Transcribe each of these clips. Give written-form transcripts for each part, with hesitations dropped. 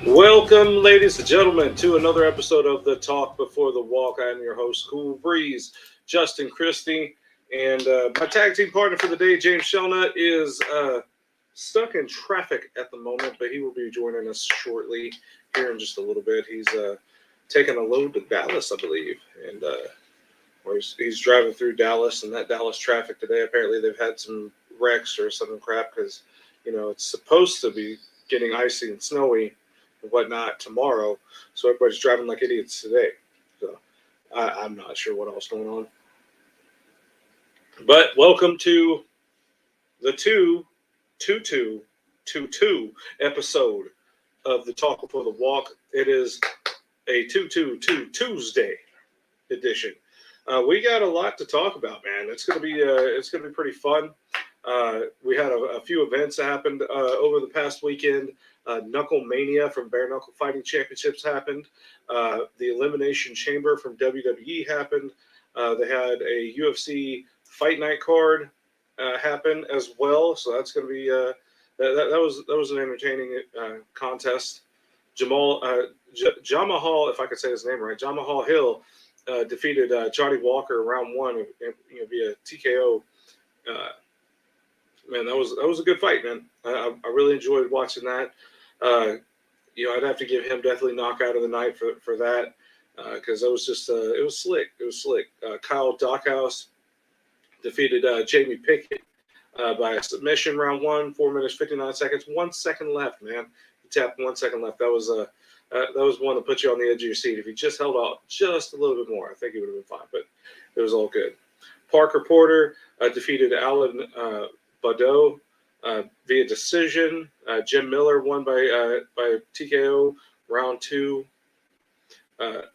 Welcome, ladies and gentlemen, to another episode of the Talk Before the Walk. I am your host, Cool Breeze, Justin Christie, and my tag team partner for the day, James Shelnut, is stuck in traffic at the moment, but he will be joining us shortly here in just a little bit. He's taking a load to Dallas, I believe, and he's driving through Dallas, and that Dallas traffic today, apparently they've had some wrecks or something crap because, it's supposed to be getting icy and snowy and whatnot tomorrow, so everybody's driving like idiots today. So I'm not sure what else going on. But welcome to the 2-2-2-2 episode of the Talk Before the Walk. It is a 2-2-2 Tuesday edition. We got a lot to talk about, man. It's gonna be pretty fun. We had a few events that happened over the past weekend. Knucklemania from Bare Knuckle Fighting Championships happened. The Elimination Chamber from WWE happened. They had a UFC Fight Night card happen as well. So that's going to be that was an entertaining contest. Jamahal, if I could say his name right, Jamahal Hill defeated Johnny Walker round one via TKO. Man, that was a good fight, man. I really enjoyed watching that. I'd have to give him definitely knockout of the night for that because it was just it was slick. It was slick. Kyle Dockhouse defeated Jamie Pickett by a submission round one, 4 minutes 59 seconds, 1 second left, man. He tapped 1 second left. That was one that put you on the edge of your seat. If he just held out just a little bit more, I think he would have been fine. But it was all good. Parker Porter defeated Alan Badeau via decision. Jim Miller won by TKO round two.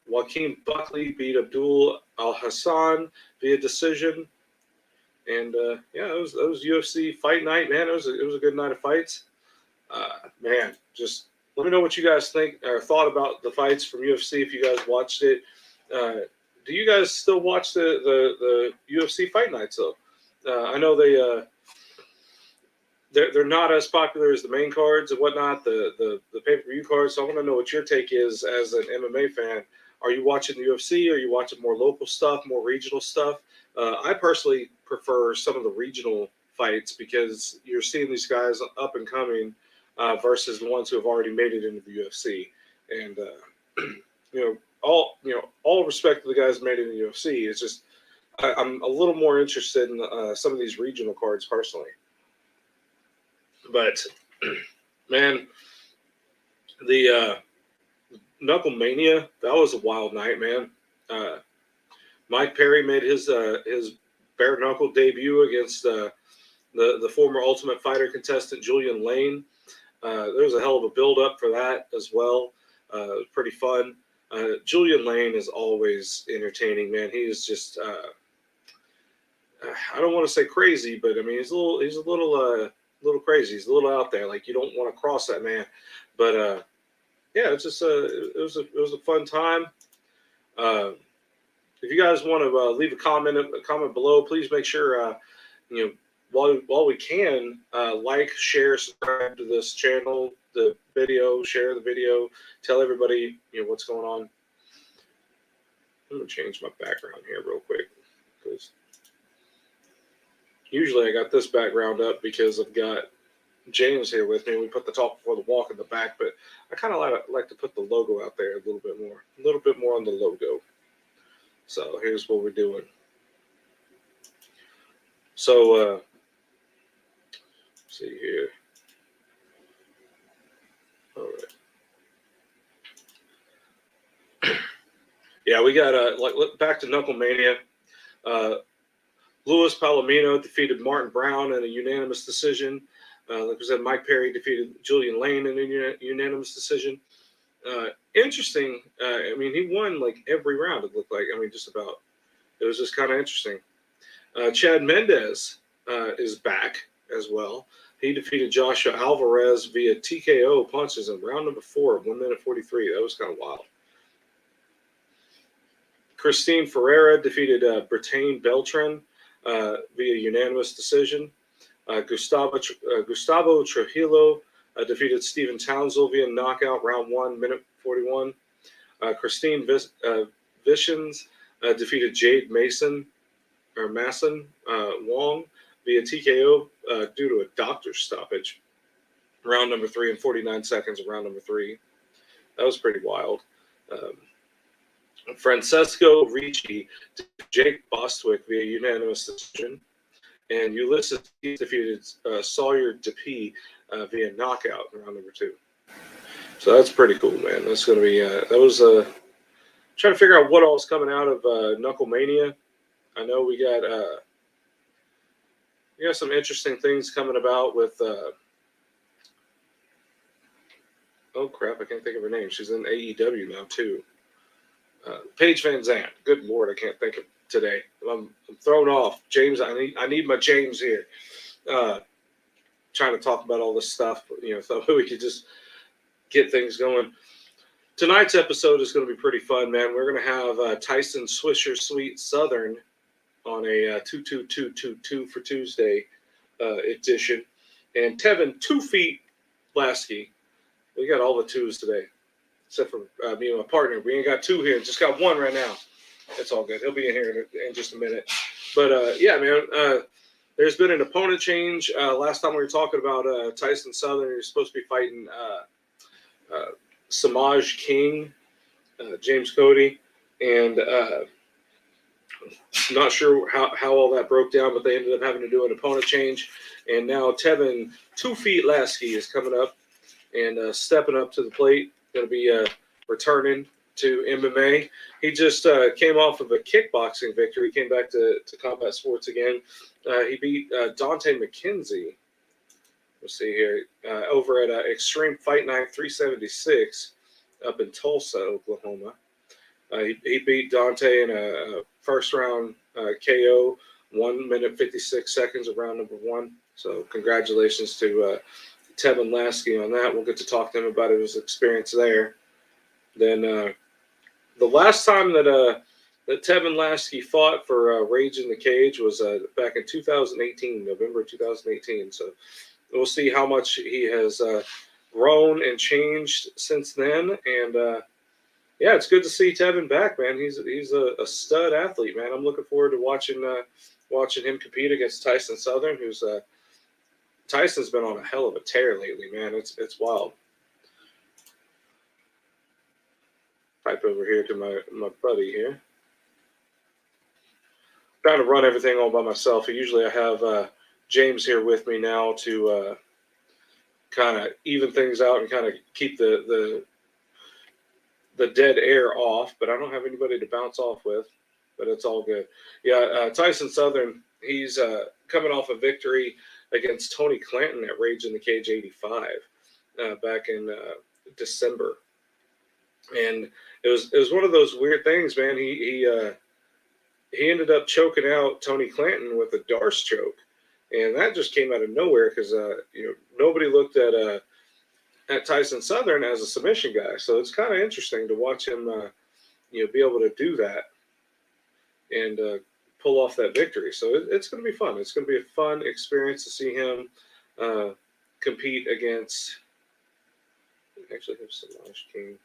Joaquin Buckley beat Abdul Al Hassan via decision. And it was UFC Fight Night, man. It was a good night of fights. Man, just let me know what you guys think or thought about the fights from UFC if you guys watched it. Do you guys still watch the UFC Fight Nights though? I know they're not as popular as the main cards and whatnot, the pay-per-view cards. So I want to know what your take is as an MMA fan. Are you watching the UFC? Are you watching more local stuff, more regional stuff? I personally prefer some of the regional fights because you're seeing these guys up and coming versus the ones who have already made it into the UFC. And all respect to the guys who made it in the UFC. It's just I'm a little more interested in some of these regional cards personally. But, man, the Knucklemania, that was a wild night, man. Mike Perry made his bare knuckle debut against the former Ultimate Fighter contestant Julian Lane. There was a hell of a build-up for that as well. It was pretty fun. Julian Lane is always entertaining, man. He is just I don't want to say crazy, but I mean he's a little crazy. He's a little out there. Like you don't want to cross that man. But it's just it was a fun time. If you guys want to leave a comment below, please make sure while we can like, share, subscribe to this channel, the video, share the video, tell everybody what's going on. I'm gonna change my background here real quick because usually I got this background up because I've got James here with me. We put the Talk Before the Walk in the back, but I kind of like to put the logo out there a little bit more on the logo. So here's what we're doing. So let's see here. All right. Yeah, we got back to Knucklemania. Luis Palomino defeated Martin Brown in a unanimous decision. Like I said, Mike Perry defeated Julian Lane in a unanimous decision. Interesting. I mean, he won like every round, it looked like. I mean, just about. It was just kind of interesting. Chad Mendez is back as well. He defeated Joshua Alvarez via TKO punches in round number 4 of 1 minute 43. That was kind of wild. Christine Ferreira defeated Brittane Beltran via unanimous decision. Gustavo Trujillo defeated Stephen Townsville via knockout, round 1, minute 41. Christine Vishens defeated Jade Masson Wong via TKO due to a doctor's stoppage. Round number 3 in 49 seconds of round number 3. That was pretty wild. Francesco Ricci defeated Jake Bostwick via unanimous decision. And Ulysses defeated Sawyer DeP via knockout in round number 2. So that's pretty cool, man. That's going to be, that was trying to figure out what all is coming out of Knucklemania. I know we got some interesting things coming about with, oh crap, I can't think of her name. She's in AEW now too. Paige Van Zandt. Good Lord, I can't think of today. I'm thrown off. James, I need my James here. Trying to talk about all this stuff, so we could just get things going. Tonight's episode is going to be pretty fun, man. We're going to have Tyson Swisher Sweet Southern on a 22222 for Tuesday edition, and Tevin 2 Feet Laskey. We got all the twos today, except for me and my partner. We ain't got 2 here, just got 1 right now. That's all good. He'll be in here in just a minute. But yeah, man, there's been an opponent change. Last time we were talking about Tyson Southern. He was supposed to be fighting Samaj King, James Cody, and not sure how all that broke down, but they ended up having to do an opponent change. And now Tevin 2 Feet Laskey is coming up and stepping up to the plate. Going to be returning to MMA. He just came off of a kickboxing victory. He came back to combat sports again. He beat Dante McKenzie. Let's see here. Over at Extreme Fight Night 376 up in Tulsa, Oklahoma. He beat Dante in a first round KO, 1 minute 56 seconds of round number 1. So congratulations to Tevin Laskey on that. We'll get to talk to him about his experience there. Then the last time that Tevin Laskey fought for Rage in the Cage was back in 2018, November 2018. So we'll see how much he has grown and changed since then. And yeah, it's good to see Tevin back, man. He's a stud athlete, man. I'm looking forward to watching him compete against Tyson Southern, who's Tyson's been on a hell of a tear lately, man. It's wild. Pipe over here to my buddy here. Trying to run everything all by myself. Usually I have James here with me now to kind of even things out and kind of keep the dead air off, but I don't have anybody to bounce off with, but it's all good. Yeah, Tyson Southern, he's coming off a victory against Tony Clanton at Rage in the Cage 85 back in December. And it was one of those weird things, man. He ended up choking out Tony Clanton with a Darce choke, and that just came out of nowhere because nobody looked at Tyson Southern as a submission guy. So it's kind of interesting to watch him be able to do that and pull off that victory. So it's going to be fun. It's going to be a fun experience to see him compete against. I actually have Samaj King.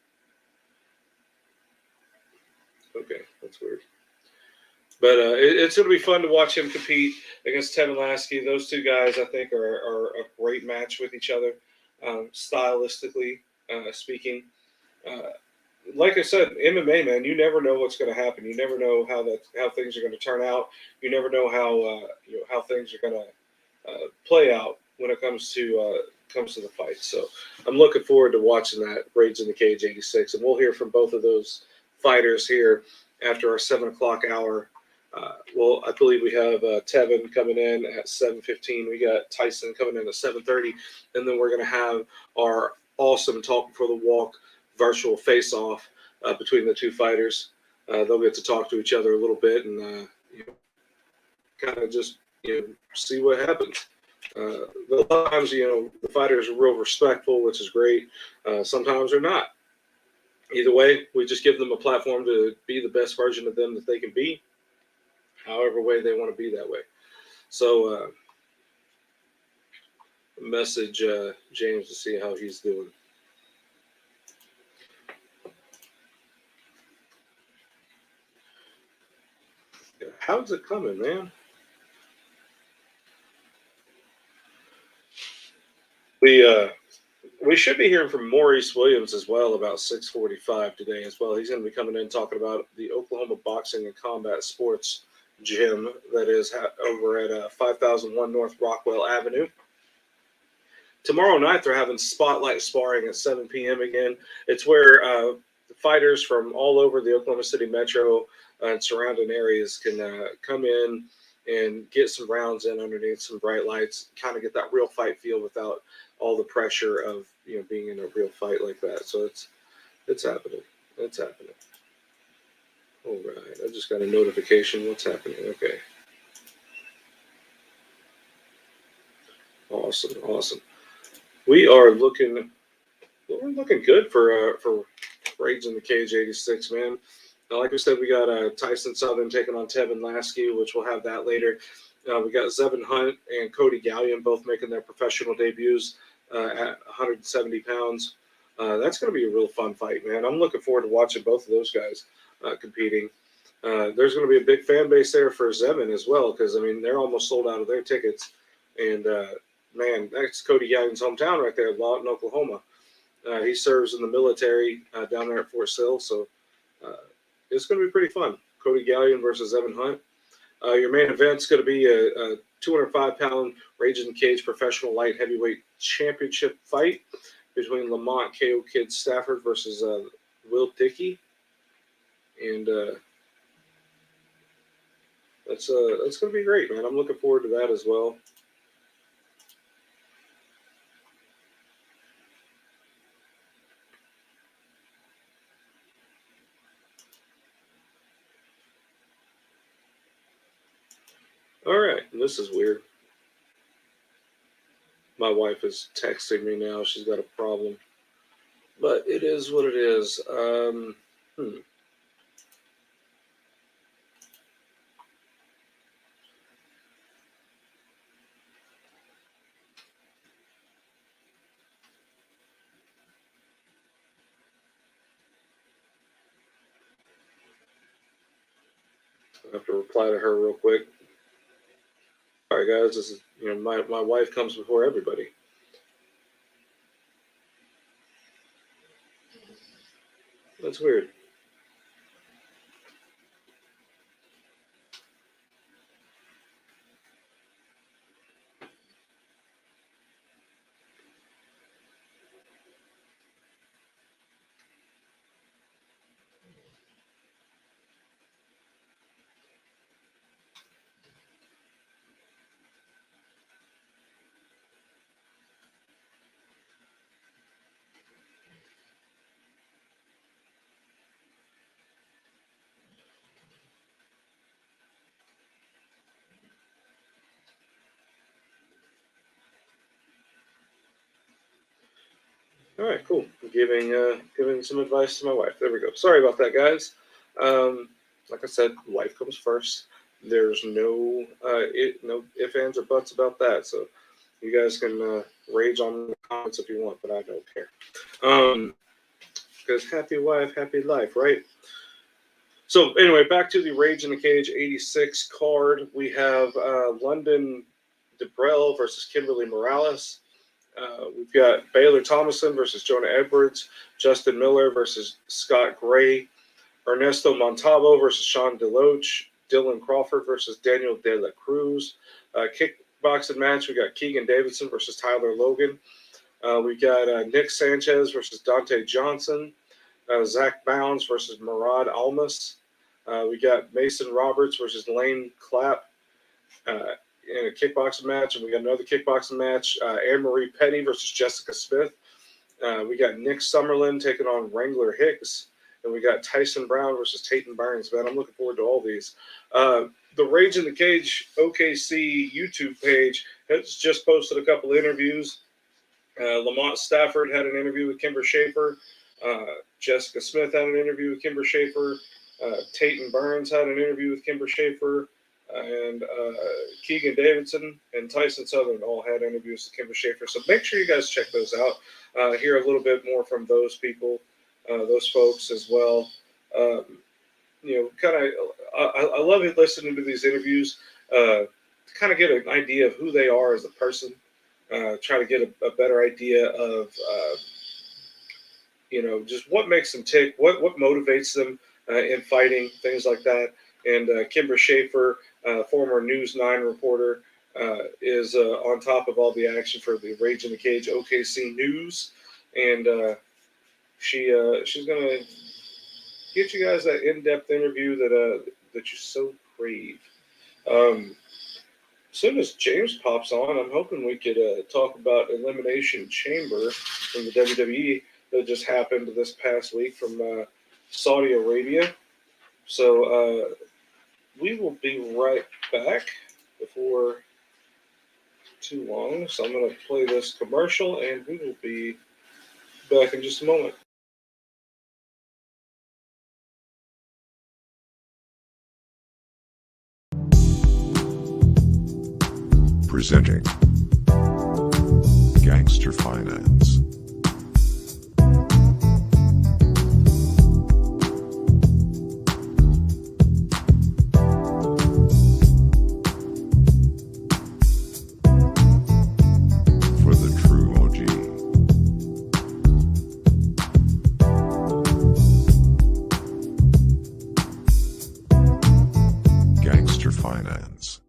Okay, that's weird. But it's going to be fun to watch him compete against Tevin Laskey. Those two guys, I think, are a great match with each other, stylistically speaking. Like I said, MMA, man, you never know what's going to happen. You never know how things are going to turn out. You never know how things are going to play out when it comes to the fight. So I'm looking forward to watching that Rage in the Cage 86, and we'll hear from both of those fighters here after our 7 o'clock hour. Well, I believe we have Tevin coming in at 7:15. We got Tyson coming in at 7:30, and then we're going to have our awesome Talk Before the Walk virtual face-off between the two fighters. They'll get to talk to each other a little bit and kind of just see what happens. A lot of times, the fighters are real respectful, which is great. Sometimes they're not. Either way, we just give them a platform to be the best version of them that they can be, however way they want to be that way. So message James to see how he's doing. How's it coming, man? We should be hearing from Maurice Williams as well about 6:45 today as well. He's going to be coming in talking about the Oklahoma Boxing and Combat Sports Gym that is over at 5001 North Rockwell Avenue. Tomorrow night they're having spotlight sparring at 7 p.m. again. It's where fighters from all over the Oklahoma City metro and surrounding areas can come in and get some rounds in underneath some bright lights, kind of get that real fight feel without all the pressure of being in a real fight like that. So it's happening. It's happening. All right. I just got a notification. What's happening? Okay. Awesome. We're looking good for Rage in the Cage 86, man. Now, like I said, we got Tyson Southern taking on Tevin Laskey, which we'll have that later. We got Zevin Hunt and Cody Gallion both making their professional debuts at 170 pounds. That's going to be a real fun fight, man. I'm looking forward to watching both of those guys competing. There's going to be a big fan base there for Zevin as well, because, I mean, they're almost sold out of their tickets. And, man, that's Cody Gallion's hometown right there, Lawton, Oklahoma. He serves in the military down there at Fort Sill, so it's going to be pretty fun. Cody Gallion versus Zevin Hunt. Your main event's going to be a 205-pound Rage in the Cage professional light heavyweight championship fight between Lamont KO Kid Stafford versus Will Dickey. And that's going to be great, man. I'm looking forward to that as well. All right, this is weird. My wife is texting me now. She's got a problem. But it is what it is. I have to reply to her real quick. All right, guys, this is my wife comes before everybody. That's weird. All right, cool. Giving some advice to my wife. There we go. Sorry about that, guys. Like I said, life comes first. There's no ifs, ands, or buts about that. So you guys can rage on the comments if you want, but I don't care. Because happy wife, happy life, right? So anyway, back to the Rage in the Cage 86 card. We have London DeBrell versus Kimberly Morales. We've got Baylor Thomason versus Jonah Edwards, Justin Miller versus Scott Gray, Ernesto Montalvo versus Sean Deloach, Dylan Crawford versus Daniel De La Cruz. Kickboxing match, we got Keegan Davidson versus Tyler Logan. We got Nick Sanchez versus Dante Johnson, Zach Bounds versus Murad Almas. We got Mason Roberts versus Lane Clapp. In a kickboxing match, and we got another kickboxing match, Anne-Marie Petty versus Jessica Smith. We got Nick Summerlin taking on Wrangler Hicks, and we got Tyson Brown versus Tayton Burns. Man, I'm looking forward to all these. The Rage in the Cage OKC YouTube page has just posted a couple of interviews. Lamont Stafford had an interview with Kimber Schaefer. Jessica Smith had an interview with Kimber Schaefer. Tayton Burns had an interview with Kimber Schaefer. and Keegan Davidson and Tyson Southern all had interviews with Kimber Schaefer. So make sure you guys check those out. Hear a little bit more from those people, those folks as well. Kind of, I love listening to these interviews to kind of get an idea of who they are as a person. Try to get a better idea of, just what makes them tick, what motivates them in fighting, things like that. And Kimber Schaefer, former News 9 reporter, is on top of all the action for the Rage in the Cage OKC News. And she's going to get you guys that in-depth interview that you so crave. As soon as James pops on, I'm hoping we could talk about Elimination Chamber from the WWE that just happened this past week from Saudi Arabia. So we will be right back before too long. So I'm going to play this commercial, and we will be back in just a moment. Presenting Gangster Finance. For the true OG. Gangster Finance.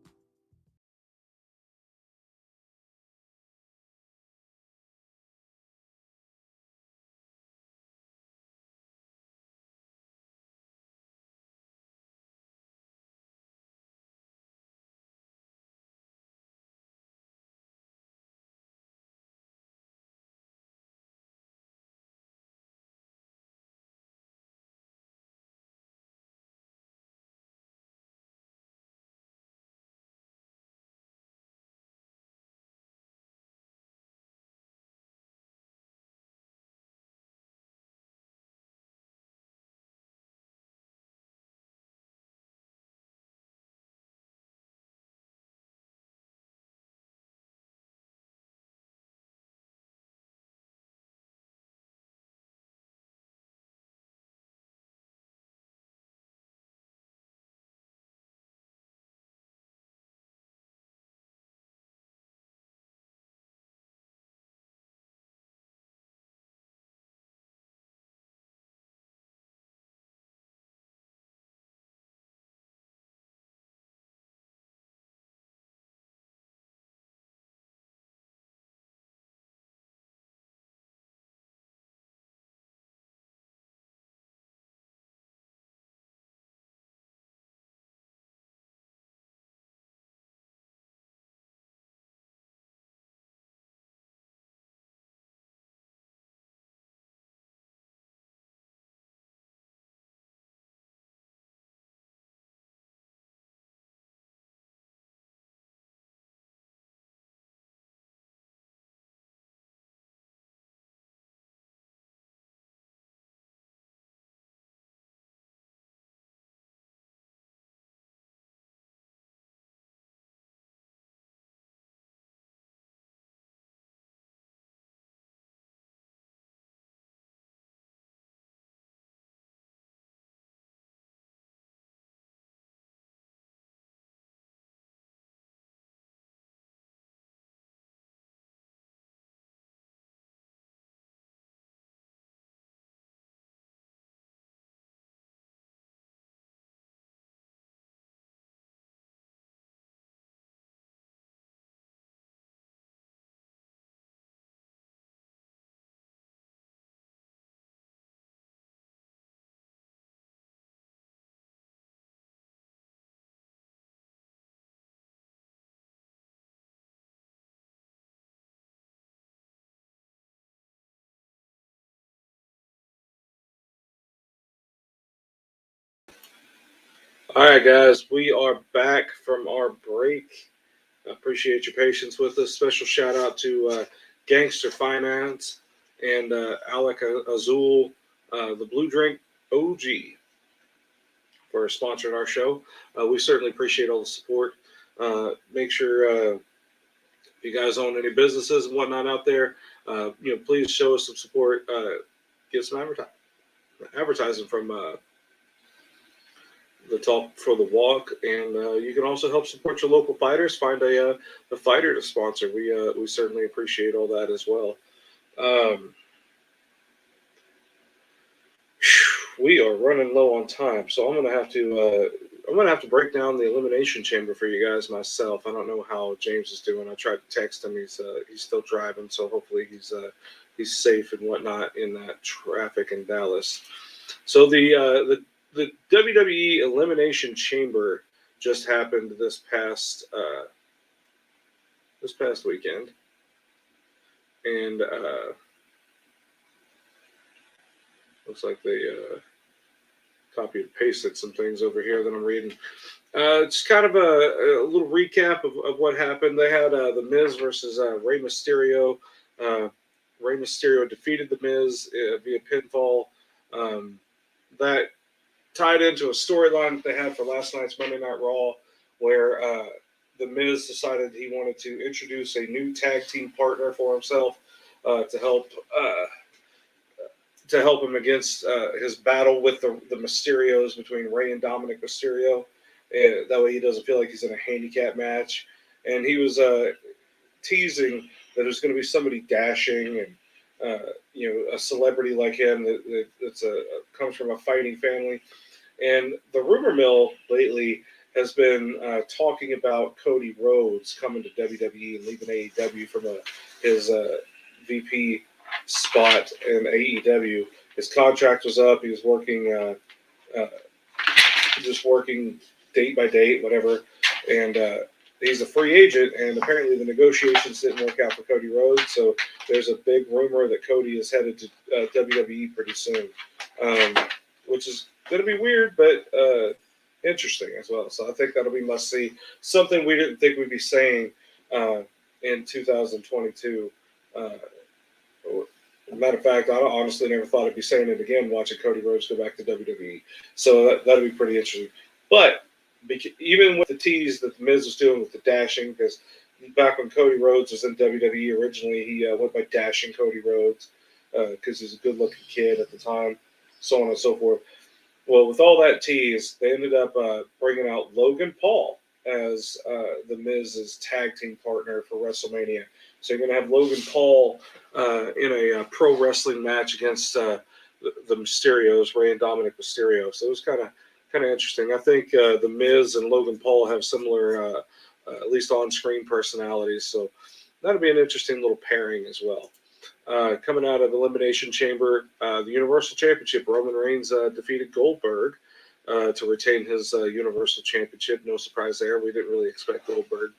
All right, guys, we are back from our break. I appreciate your patience with us. Special shout out to Gangster Finance and Alec Azul, the Blue Drink OG, for sponsoring our show. We certainly appreciate all the support. Make sure if you guys own any businesses and whatnot out there, please show us some support. Get some advertising from the Talk for the Walk, and you can also help support your local fighters. Find a fighter to sponsor. We certainly appreciate all that as well. We are running low on time, so I'm gonna have to break down the Elimination Chamber for you guys myself. I don't know how James is doing. I tried to text him. He's still driving, so hopefully he's safe and whatnot in that traffic in Dallas. So the WWE Elimination Chamber just happened this past weekend, and looks like they copy and pasted some things over here that I'm reading. Just kind of a little recap of what happened. They had The Miz versus Rey Mysterio. Rey Mysterio defeated The Miz via pinfall. That tied into a storyline that they had for last night's Monday Night Raw, where The Miz decided he wanted to introduce a new tag team partner for himself to help him against his battle with the Mysterios between Rey and Dominic Mysterio. That way he doesn't feel like he's in a handicap match. And he was teasing that there's going to be somebody dashing and, a celebrity like him that comes from a fighting family. And the rumor mill lately has been talking about Cody Rhodes coming to WWE and leaving AEW from his VP spot in AEW. His contract was up. He was working, just working date by date, whatever. And he's a free agent, and apparently the negotiations didn't work out for Cody Rhodes. So there's a big rumor that Cody is headed to WWE pretty soon, which is going to be weird, but interesting as well. So I think that'll be must see. Something we didn't think we'd be saying in 2022. Matter of fact, I honestly never thought I'd be saying it again watching Cody Rhodes go back to WWE. So that'll be pretty interesting. But even with the tease that The Miz was doing with the dashing, because back when Cody Rhodes was in WWE originally, he went by Dashing Cody Rhodes because he was a good-looking kid at the time, so on and so forth. Well, with all that tease, they ended up bringing out Logan Paul as The Miz's tag team partner for WrestleMania. So you're going to have Logan Paul in a pro wrestling match against the Mysterios, Rey and Dominic Mysterio. So it was kind of interesting. I think The Miz and Logan Paul have similar, at least on-screen personalities. So that'll be an interesting little pairing as well. Coming out of the Elimination Chamber, the Universal Championship, Roman Reigns defeated Goldberg to retain his Universal Championship. No surprise there. We didn't really expect Goldberg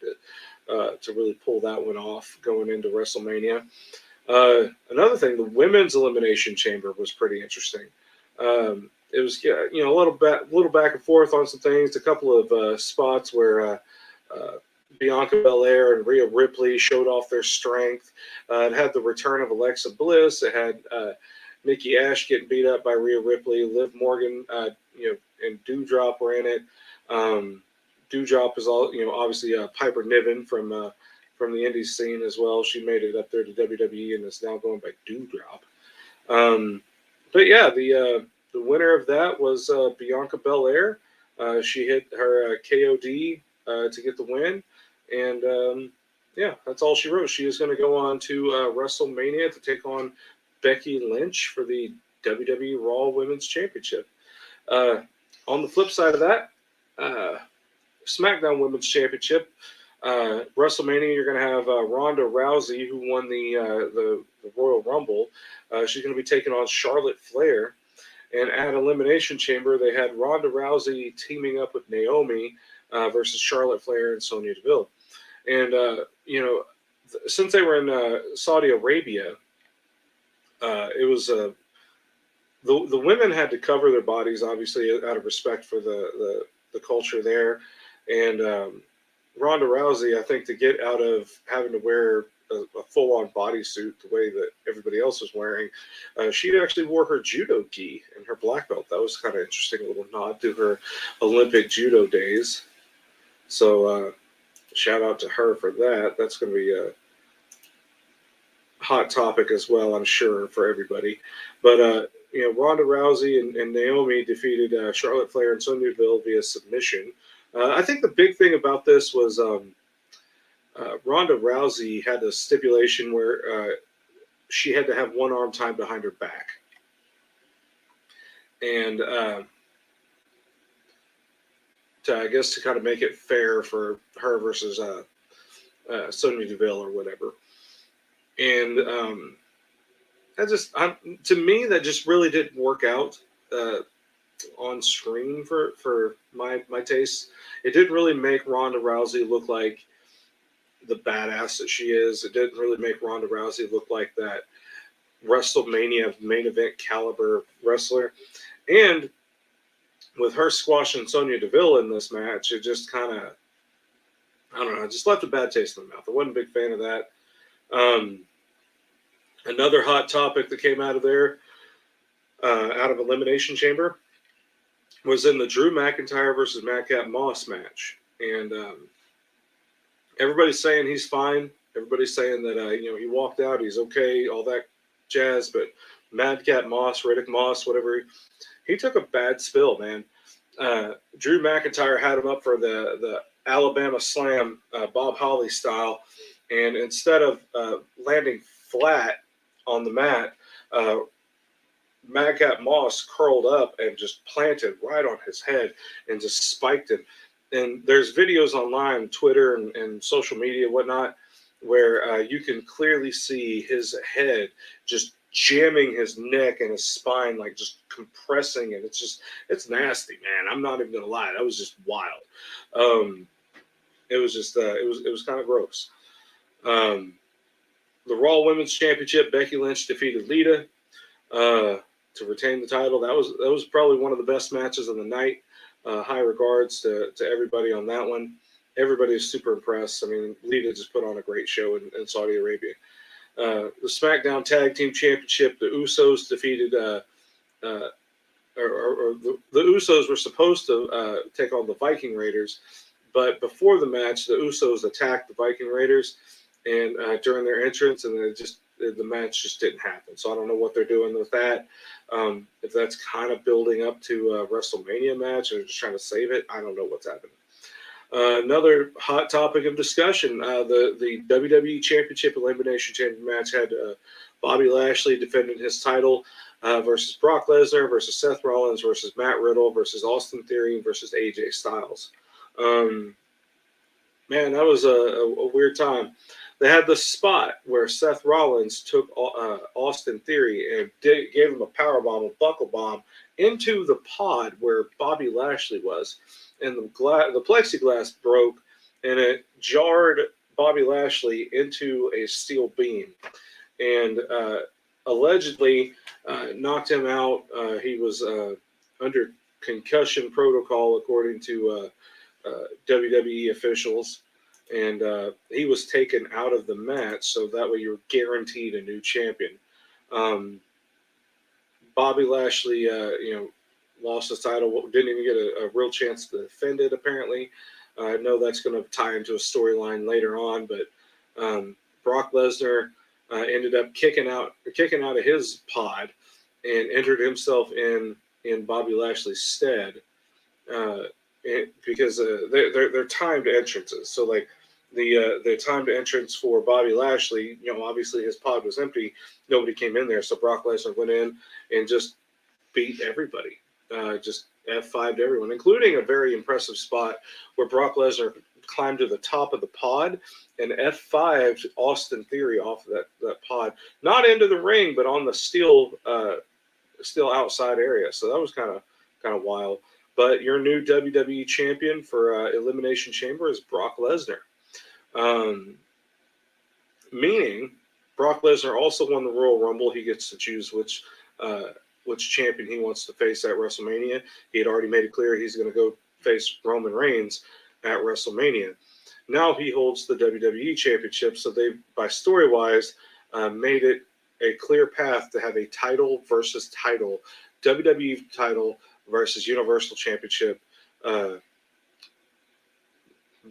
to really pull that one off going into WrestleMania. Another thing, the Women's Elimination Chamber was pretty interesting. It was a little back and forth on some things. A couple of spots where Bianca Belair and Rhea Ripley showed off their strength. It had the return of Alexa Bliss. It had Nikki Ash getting beat up by Rhea Ripley. Liv Morgan, and Doudrop were in it. Doudrop is all obviously Piper Niven from the Indies scene as well. She made it up there to WWE and is now going by Doudrop. But yeah, the winner of that was Bianca Belair. She hit her KOD to get the win. And that's all she wrote. She is going to go on to WrestleMania to take on Becky Lynch for the WWE Raw Women's Championship. On the flip side of that, SmackDown Women's Championship, WrestleMania, you're going to have Ronda Rousey, who won the Royal Rumble. She's going to be taking on Charlotte Flair. And at Elimination Chamber, they had Ronda Rousey teaming up with Naomi versus Charlotte Flair and Sonya Deville. And, since they were in Saudi Arabia, it was the women had to cover their bodies, obviously, out of respect for the culture there. And Ronda Rousey, I think, to get out of having to wear a full-on bodysuit the way that everybody else was wearing. She actually wore her judo gi and her black belt. That was kind of interesting, a little nod to her Olympic judo days. So shout out to her for that. That's going to be a hot topic as well, I'm sure, for everybody. But Ronda Rousey and Naomi defeated Charlotte Flair and Sonya Deville via submission. I think the big thing about this was Ronda Rousey had a stipulation where she had to have one arm tied behind her back. And I guess to kind of make it fair for her versus Sonya Deville or whatever. And to me, that just really didn't work out on screen for my taste. It didn't really make Ronda Rousey look like the badass that she is. It didn't really make Ronda Rousey look like that WrestleMania main event caliber wrestler. And with her squashing Sonya Deville in this match, it just kind of, I don't know, it just left a bad taste in my mouth. I wasn't a big fan of that. Another hot topic that came out of there, out of Elimination Chamber, was in the Drew McIntyre versus Madcap Moss match. And everybody's saying he's fine. Everybody's saying that, he walked out, he's okay, all that jazz. But Madcap Moss, Riddick Moss, whatever, he took a bad spill, man. Drew McIntyre had him up for the Alabama Slam, Bob Holly style. And instead of landing flat on the mat, Madcap Moss curled up and just planted right on his head and just spiked him. And there's videos online, Twitter and social media, whatnot, where you can clearly see his head just jamming his neck and his spine, like just compressing. And it's nasty, man. I'm not even going to lie. That was just wild. It was just, it was kind of gross. The Raw Women's Championship, Becky Lynch defeated Lita to retain the title. That was probably one of the best matches of the night. High regards to everybody on that one. Everybody is super impressed. I mean, Lita just put on a great show in Saudi Arabia. The SmackDown Tag Team Championship, the Usos defeated, or the Usos were supposed to take on the Viking Raiders, but before the match, the Usos attacked the Viking Raiders and during their entrance, and the match just didn't happen. So I don't know what they're doing with that. If that's kind of building up to a WrestleMania match or just trying to save it, I don't know what's happening. Another hot topic of discussion, the WWE Championship Elimination Chamber match had Bobby Lashley defending his title versus Brock Lesnar versus Seth Rollins versus Matt Riddle versus Austin Theory versus AJ Styles. Man, that was a weird time. They had the spot where Seth Rollins took Austin Theory and gave him a powerbomb, a buckle bomb, into the pod where Bobby Lashley was. And the plexiglass broke, and it jarred Bobby Lashley into a steel beam. And allegedly knocked him out. He was under concussion protocol, according to WWE officials. And he was taken out of the match, so that way you're guaranteed a new champion. Bobby Lashley, lost his title, didn't even get a real chance to defend it, apparently. I know that's going to tie into a storyline later on, but Brock Lesnar ended up kicking out of his pod and entered himself in Bobby Lashley's stead because they're timed entrances. So like the timed entrance for Bobby Lashley, obviously his pod was empty, nobody came in there, so Brock Lesnar went in and just beat everybody. Just F5'd everyone, including a very impressive spot where Brock Lesnar climbed to the top of the pod and F5'd Austin Theory off of that pod, not into the ring, but on the steel outside area. So that was kind of wild. But your new WWE champion for Elimination Chamber is Brock Lesnar. Meaning Brock Lesnar also won the Royal Rumble. He gets to choose which champion he wants to face at WrestleMania. He had already made it clear he's going to go face Roman Reigns at WrestleMania. Now he holds the WWE Championship, so they, by story-wise, made it a clear path to have a title versus title, WWE title versus Universal Championship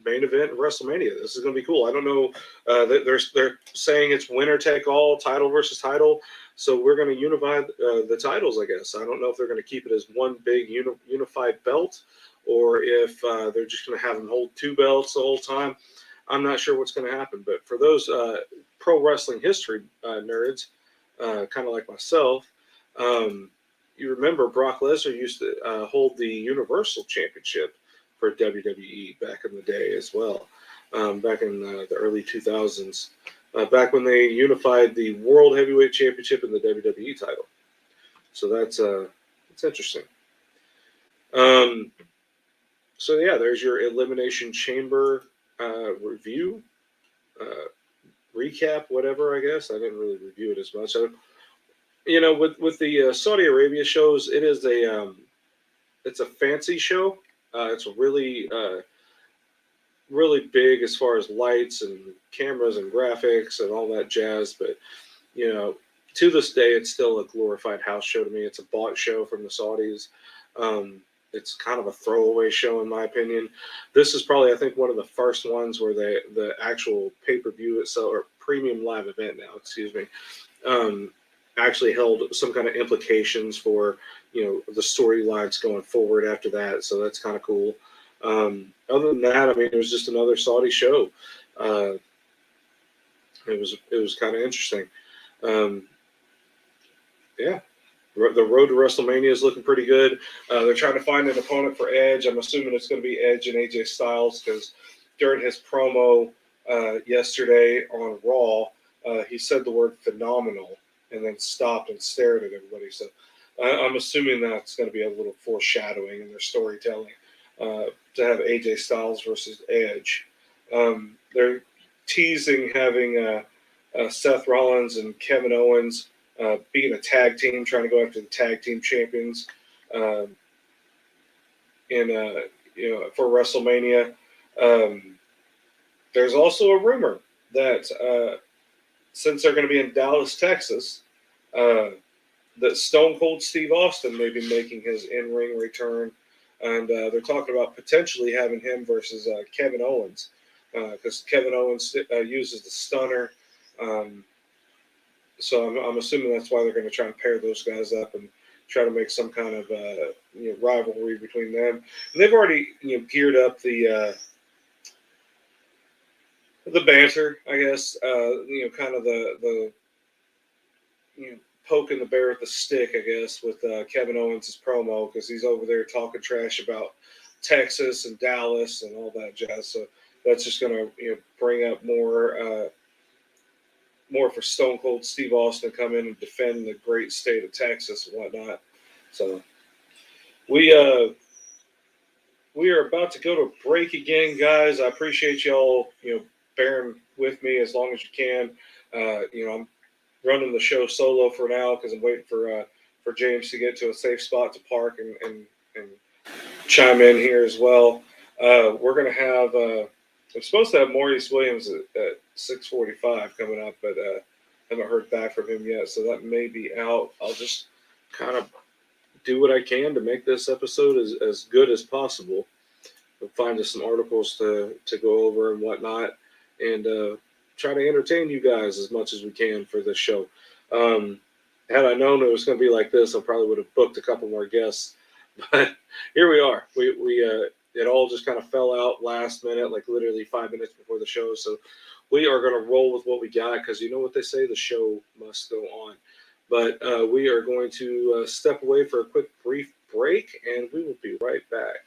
main event in WrestleMania. This is going to be cool. I don't know. They're saying it's winner take all, title versus title. So we're going to unify the titles, I guess. I don't know if they're going to keep it as one big unified belt, or if they're just going to have them hold two belts the whole time. I'm not sure what's going to happen. But for those pro wrestling history nerds, kind of like myself, you remember Brock Lesnar used to hold the Universal Championship for WWE back in the day as well, back in the early 2000s, back when they unified the World Heavyweight Championship and the WWE title. So that's interesting. So yeah, there's your Elimination Chamber review, recap, whatever. I guess I didn't really review it as much. With the Saudi Arabia shows, it is it's a fancy show. It's really really big as far as lights and cameras and graphics and all that jazz. But to this day, it's still a glorified house show to me. It's a bought show from the Saudis. It's kind of a throwaway show, in my opinion. This is probably, I think, one of the first ones where the actual pay-per-view itself, or premium live event now, excuse me, actually held some kind of implications for the storylines going forward after that. So that's kind of cool. Other than that, I mean, it was just another Saudi show. It was kind of interesting. Yeah, the road to WrestleMania is looking pretty good. They're trying to find an opponent for Edge. I'm assuming it's going to be Edge and AJ Styles, because during his promo yesterday on Raw, he said the word phenomenal and then stopped and stared at everybody. So I'm assuming that's going to be a little foreshadowing in their storytelling to have AJ Styles versus Edge. They're teasing having Seth Rollins and Kevin Owens being a tag team, trying to go after the tag team champions for WrestleMania. There's also a rumor that since they're going to be in Dallas, Texas, that Stone Cold Steve Austin may be making his in-ring return, and they're talking about potentially having him versus Kevin Owens, because Kevin Owens uses the stunner. So I'm assuming that's why they're going to try and pair those guys up and try to make some kind of rivalry between them. And they've already geared up the banter, I guess. Kind of the poking the bear with the stick, I guess, with Kevin Owens' promo, because he's over there talking trash about Texas and Dallas and all that jazz. So that's just going to bring up more for Stone Cold Steve Austin to come in and defend the great state of Texas and whatnot. So we are about to go to break again, guys. I appreciate y'all bearing with me as long as you can. I'm running the show solo for now because I'm waiting for James to get to a safe spot to park and chime in here as well. We're gonna have I'm supposed to have Maurice Williams at 6:45 coming up, but haven't heard back from him yet, so that may be out. I'll just kind of do what I can to make this episode as good as possible. We'll find us some articles to go over and whatnot, and try to entertain you guys as much as we can for this show. Had I known it was going to be like this, I probably would have booked a couple more guests. But here we are. We it all just kind of fell out last minute, like literally 5 minutes before the show. So we are going to roll with what we got, because you know what they say, the show must go on. But we are going to step away for a quick, brief break, and we will be right back.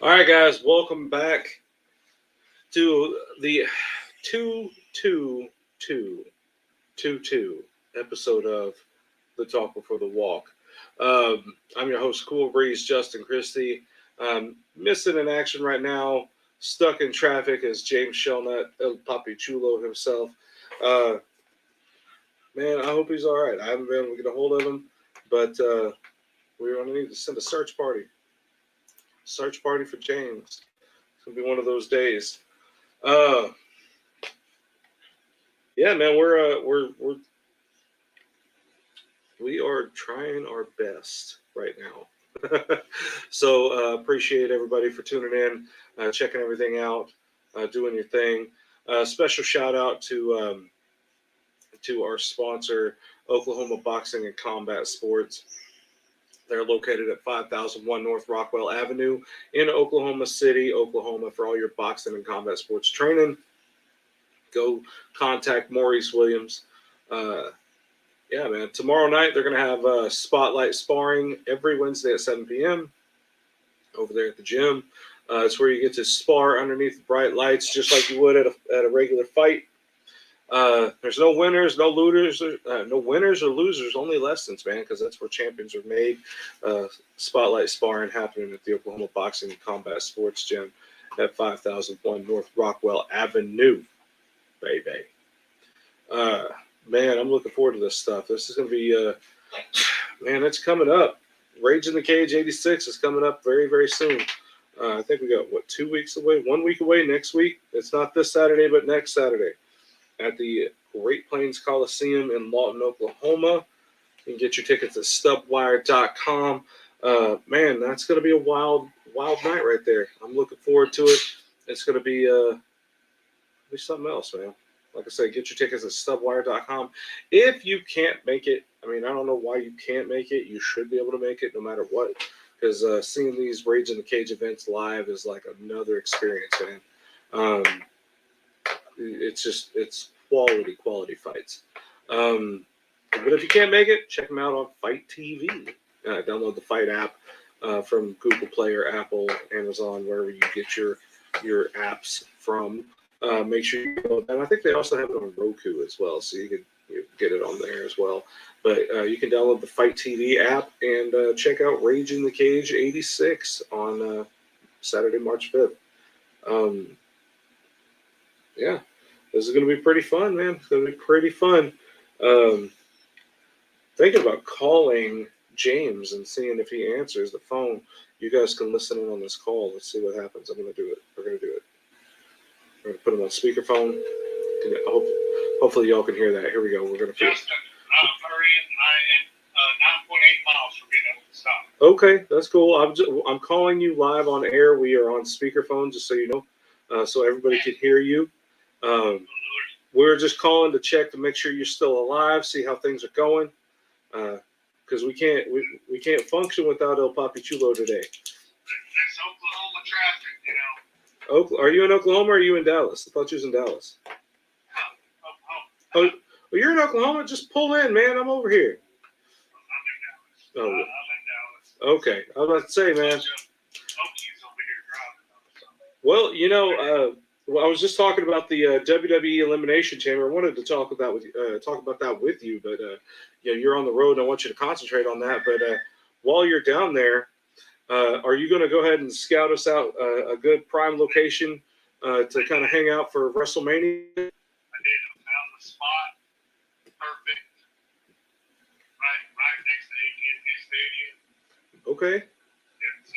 All right, guys, welcome back to the 22222 episode of The Talk Before the Walk. I'm your host, Cool Breeze, Justin Christie. Missing in action right now, stuck in traffic as James Shelnut, El Papi Chulo himself. Man, I hope he's all right. I haven't been able to get a hold of him, but we're going to need to send a search party. Search party for James. It's going to be one of those days. Yeah, man, we are trying our best right now. So appreciate everybody for tuning in, checking everything out, doing your thing. Special shout out to our sponsor, Oklahoma Boxing and Combat Sports. They're located at 5001 North Rockwell Avenue in Oklahoma City, Oklahoma, for all your boxing and combat sports training. Go contact Maurice Williams. Yeah, man. Tomorrow night, they're going to have spotlight sparring every Wednesday at 7 p.m. over there at the gym. It's where you get to spar underneath the bright lights just like you would at a regular fight. There's no winners, no losers, no winners or losers, only lessons, man, because that's where champions are made. Spotlight sparring happening at the Oklahoma Boxing and Combat Sports Gym at 5001 North Rockwell Avenue, baby. Man, I'm looking forward to this stuff. This is going to be, man, it's coming up. Rage in the Cage 86 is coming up very, very soon. I think we got, 2 weeks away? 1 week away next week? It's not this Saturday, but next Saturday at the Great Plains Coliseum in Lawton, Oklahoma. You can get your tickets at stubwire.com. Man, that's going to be a wild night right there. I'm looking forward to it. It's going to be something else, man. Like I said, get your tickets at stubwire.com. If you can't make it, I mean, I don't know why you can't make it. You should be able to make it no matter what, because seeing these Rage in the Cage events live is like another experience, man. It's quality fights. But if you can't make it, check them out on Fight TV. Download the Fight app from Google Play or Apple, Amazon, wherever you get your apps from. Make sure you download that. I think they also have it on Roku as well, so you can get it on there as well. But you can download the Fight TV app and check out Rage in the Cage 86 on Saturday, March 5th. Yeah, this is going to be pretty fun, man. It's going to be pretty fun. Thinking about calling James and seeing if he answers the phone. You guys can listen in on this call. Let's see what happens. I'm going to do it. We're going to do it. We're going to put him on speakerphone. Hopefully y'all can hear that. Here we go. We're going to. Justin, hurry! I am 9.8 miles from being able to stop. Okay, that's cool. I'm calling you live on air. We are on speakerphone, just so you know, so everybody can hear you. We're just calling to check to make sure you're still alive, see how things are going, because we can't function without El Papi Chulo today. It's Oklahoma traffic, you know. Are you in Oklahoma or are you in Dallas? I thought you was in Dallas. Oh, well, you're in Oklahoma? Just pull in, man. I'm over here. I'm in Dallas. Oh, I'm in Dallas. Okay. I was about to say, man. Okies over here driving. Well, you know, I was just talking about the WWE Elimination Chamber. I wanted to talk about that with you, but you know, you're on the road, and I want you to concentrate on that. But while you're down there, are you going to go ahead and scout us out a good prime location to kind of hang out for Wrestlemania? I did. I found the spot. Perfect. Right next to AT&T Stadium. Okay. It's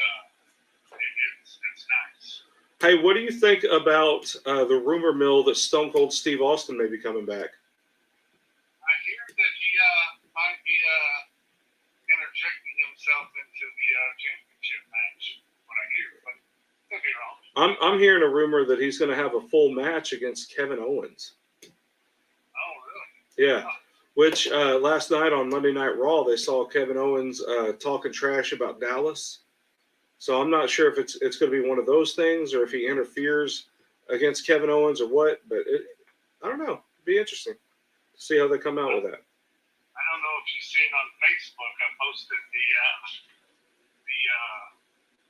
nice. Hey, what do you think about the rumor mill that Stone Cold Steve Austin may be coming back? I hear that he might be interjecting himself into the championship match. What I hear, but could be wrong. I'm hearing a rumor that he's going to have a full match against Kevin Owens. Oh, really? Yeah. Which last night on Monday Night Raw, they saw Kevin Owens talking trash about Dallas. So I'm not sure if it's going to be one of those things or if he interferes against Kevin Owens or what. But I don't know. It'd be interesting to see how they come out with that. I don't know if you've seen on Facebook. I posted the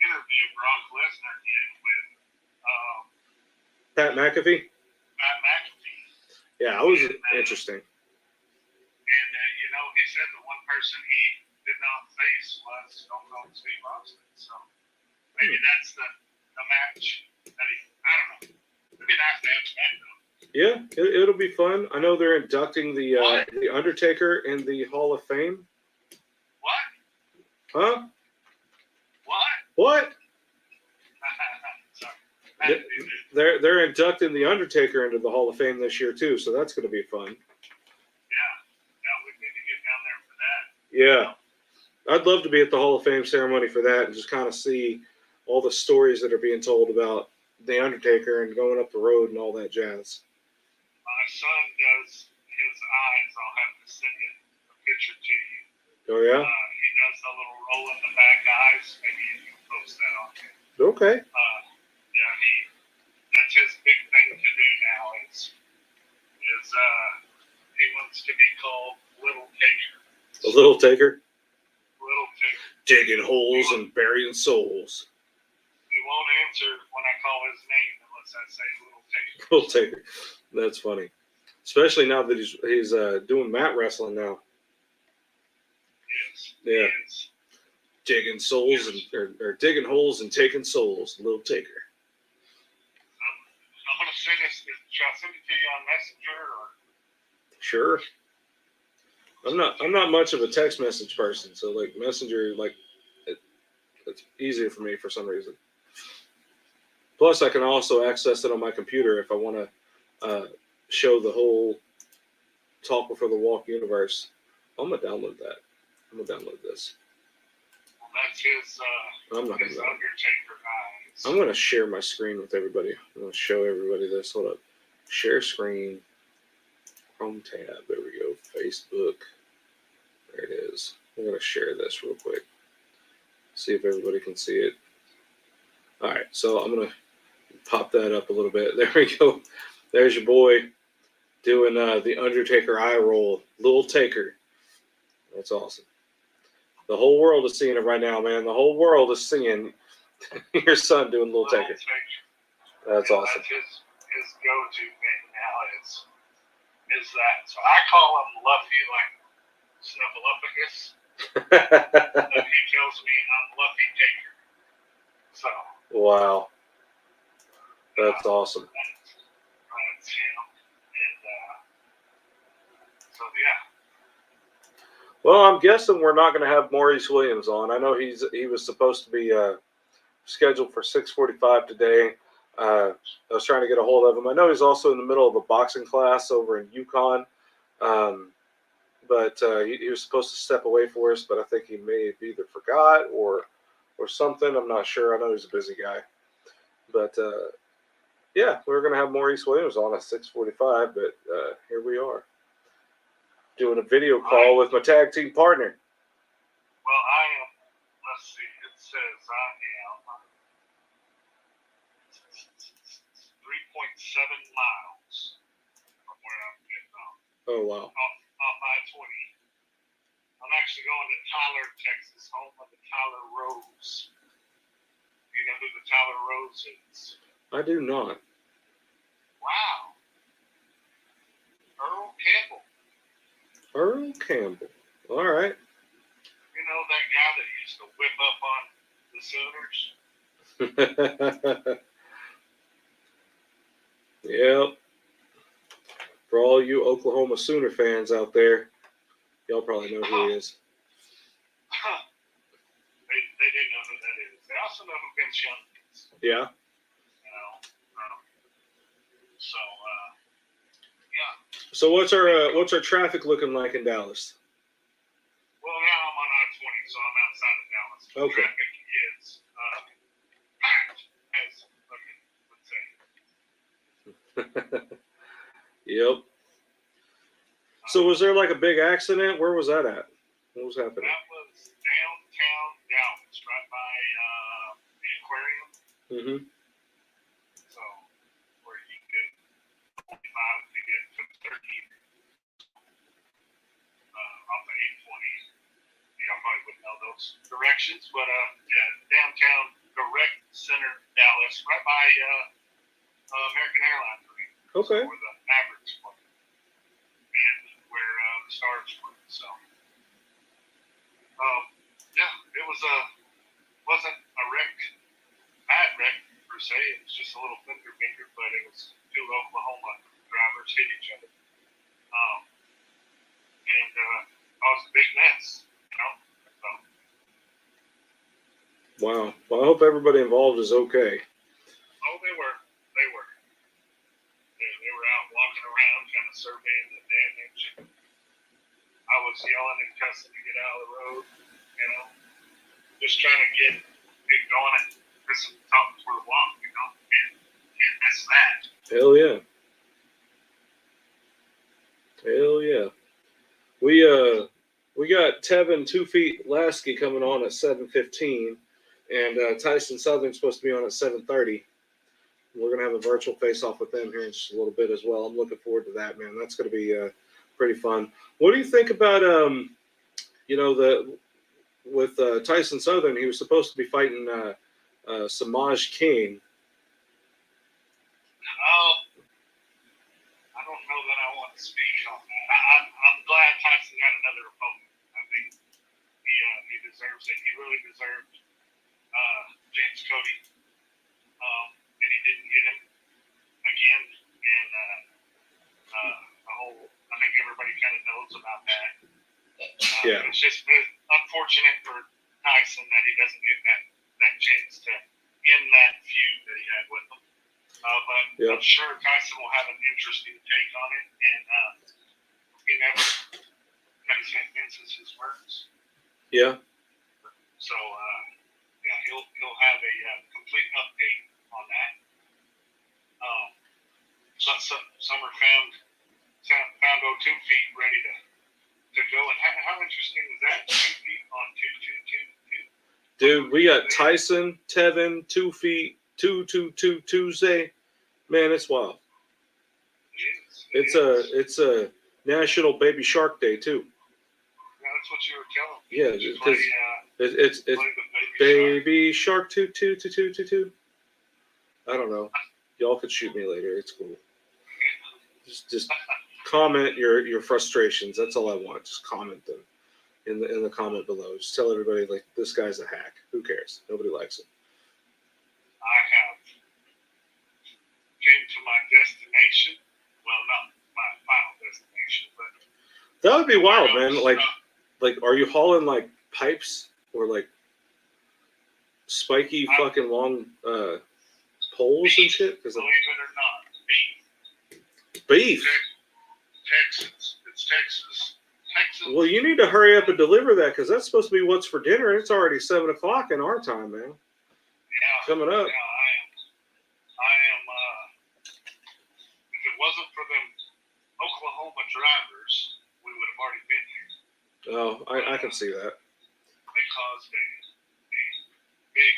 interview Brock Lesnar did with Pat McAfee. Matt McAfee. Yeah, that was interesting. And, he said the one person he did not face was Stone Cold Steve Austin. So maybe that's the match that I don't know. It'd be nice to have that, though. Yeah, it'll be fun. I know they're inducting the Undertaker in the Hall of Fame. What? Huh? What? What? Sorry. They're inducting the Undertaker into the Hall of Fame this year too, so that's going to be fun. Yeah, we need to get down there for that. Yeah, I'd love to be at the Hall of Fame ceremony for that and just kind of see all the stories that are being told about the Undertaker and going up the road and all that jazz. My son does his eyes. I'll have to send you a picture to you. Oh yeah. He does the little roll in the back eyes. Maybe you can post that on there. Okay. That's his big thing to do now. Is he wants to be called Little Taker. A Little Taker. Little Taker. Digging holes and burying souls. He won't answer when I call his name unless I say Little Taker. Little Taker. That's funny. Especially now that he's doing mat wrestling now. Yes. Yeah. Yes. Digging souls or digging holes and taking souls. Little Taker. I'm gonna send this. Should I send it to you on Messenger or? Sure. I'm not much of a text message person, so like Messenger, it's easier for me for some reason. Plus, I can also access it on my computer if I want to show the whole Talk Before the Walk universe. I'm gonna download that. I'm gonna download this. Well, that's his. I'm not his gonna. Undertaker eyes. I'm gonna share my screen with everybody. I'm gonna show everybody this. Hold up. Share screen. Chrome tab. There we go. Facebook. There it is. I'm gonna share this real quick. See if everybody can see it. All right. So I'm gonna pop that up a little bit. There we go. There's your boy doing the Undertaker eye roll. Little Taker. That's awesome. The whole world is seeing it right now, man. The whole world is seeing your son doing Little Taker. That's awesome. That's his go-to thing now is that. So I call him Luffy, like Snuffleupagus. And he tells me I'm Luffy Taker. So. Wow. That's awesome. That's him. And so yeah. Well, I'm guessing we're not going to have Maurice Williams on. I know he was supposed to be scheduled for 6:45 today. I was trying to get a hold of him. I know he's also in the middle of a boxing class over in Yukon, but he was supposed to step away for us. But I think he may have either forgot or something. I'm not sure. I know he's a busy guy, but yeah, we were going to have Maurice Williams on at 6:45, but here we are. Doing a video call with my tag team partner. Well, I am. Let's see. It says I am 3.7 miles from where I'm getting off. Oh wow! Off I-20. I'm actually going to Tyler, Texas, home of the Tyler Rose. You know who the Tyler Rose is? I do not. Wow. Earl Campbell. Earl Campbell. All right. You know that guy that used to whip up on the Sooners? Yep. For all you Oklahoma Sooner fans out there, y'all probably know who he is. They do know who that is. They also know who Vince Young is. Yeah. So, yeah. So what's our traffic looking like in Dallas? Well, now I'm on I-20, so I'm outside of Dallas. Okay. Traffic is packed, as would say. Yep. So was there like a big accident? Where was that at? What was happening? That was downtown Dallas, right by the aquarium. Mm-hmm. So, where you could 45 to get to 30 off the 820. I probably wouldn't know those directions, but yeah, downtown Rec Center, Dallas, right by American Airlines. Okay. Where the Mavericks play. And where the Stars play. So, yeah, it wasn't a bad wreck per se. It was just a little fender bender, but it was two Oklahoma drivers hit each other. And caused a big mess, you know. So. Wow. Well, I hope everybody involved is okay. Oh, they were. They were out walking around, kind of surveying the damage. I was yelling and cussing to get out of the road, you know, just trying to get it going and this is something for the walk, you know, and miss that. Hell yeah. Hell yeah. We got Tevin 2 feet Laskey coming on at 7:15, and Tyson Southern's supposed to be on at 7:30. We're gonna have a virtual face-off with them here in just a little bit as well. I'm looking forward to that, man. That's gonna be pretty fun. What do you think about with Tyson Southern? He was supposed to be fighting Samaj King. I don't know that I want to speak on that. I'm glad Tyson got another opponent. I think he deserves it. He really deserved James Cody, and he didn't get him again. And I think everybody kind of knows about that. Yeah. It's just unfortunate for Tyson that he doesn't get that chance to end that feud that he had with him. But Yeah. I'm sure Tyson will have an interesting take on it, and he never minces his words. Yeah. So yeah, he'll have a complete update on that. Summer found 2 feet ready to go, and how interesting is that? 2 feet on 2. Dude, we got Tyson, Tevin, 2 feet, 2 Tuesday. Man, it's wild. It's a National Baby Shark Day too. Yeah, that's what you were telling me. Yeah, You because it's play the Baby Shark 2. I don't know. Y'all could shoot me later. It's cool. Just comment your frustrations. That's all I want. Just comment them in the comment below. Just tell everybody like this guy's a hack. Who cares? Nobody likes him. I have came to my destination. Well, not my final destination, but That would be wild, man. Like, are you hauling like pipes or like spiky fucking long poles and shit? Believe it or not, Beef. Texas. It's Texas. Well, you need to hurry up and deliver that because that's supposed to be what's for dinner. It's already 7 o'clock in our time, man. Yeah. Coming up. Yeah, I am. If it wasn't for them Oklahoma drivers, we would have already been here. Oh, I can see that. They caused a big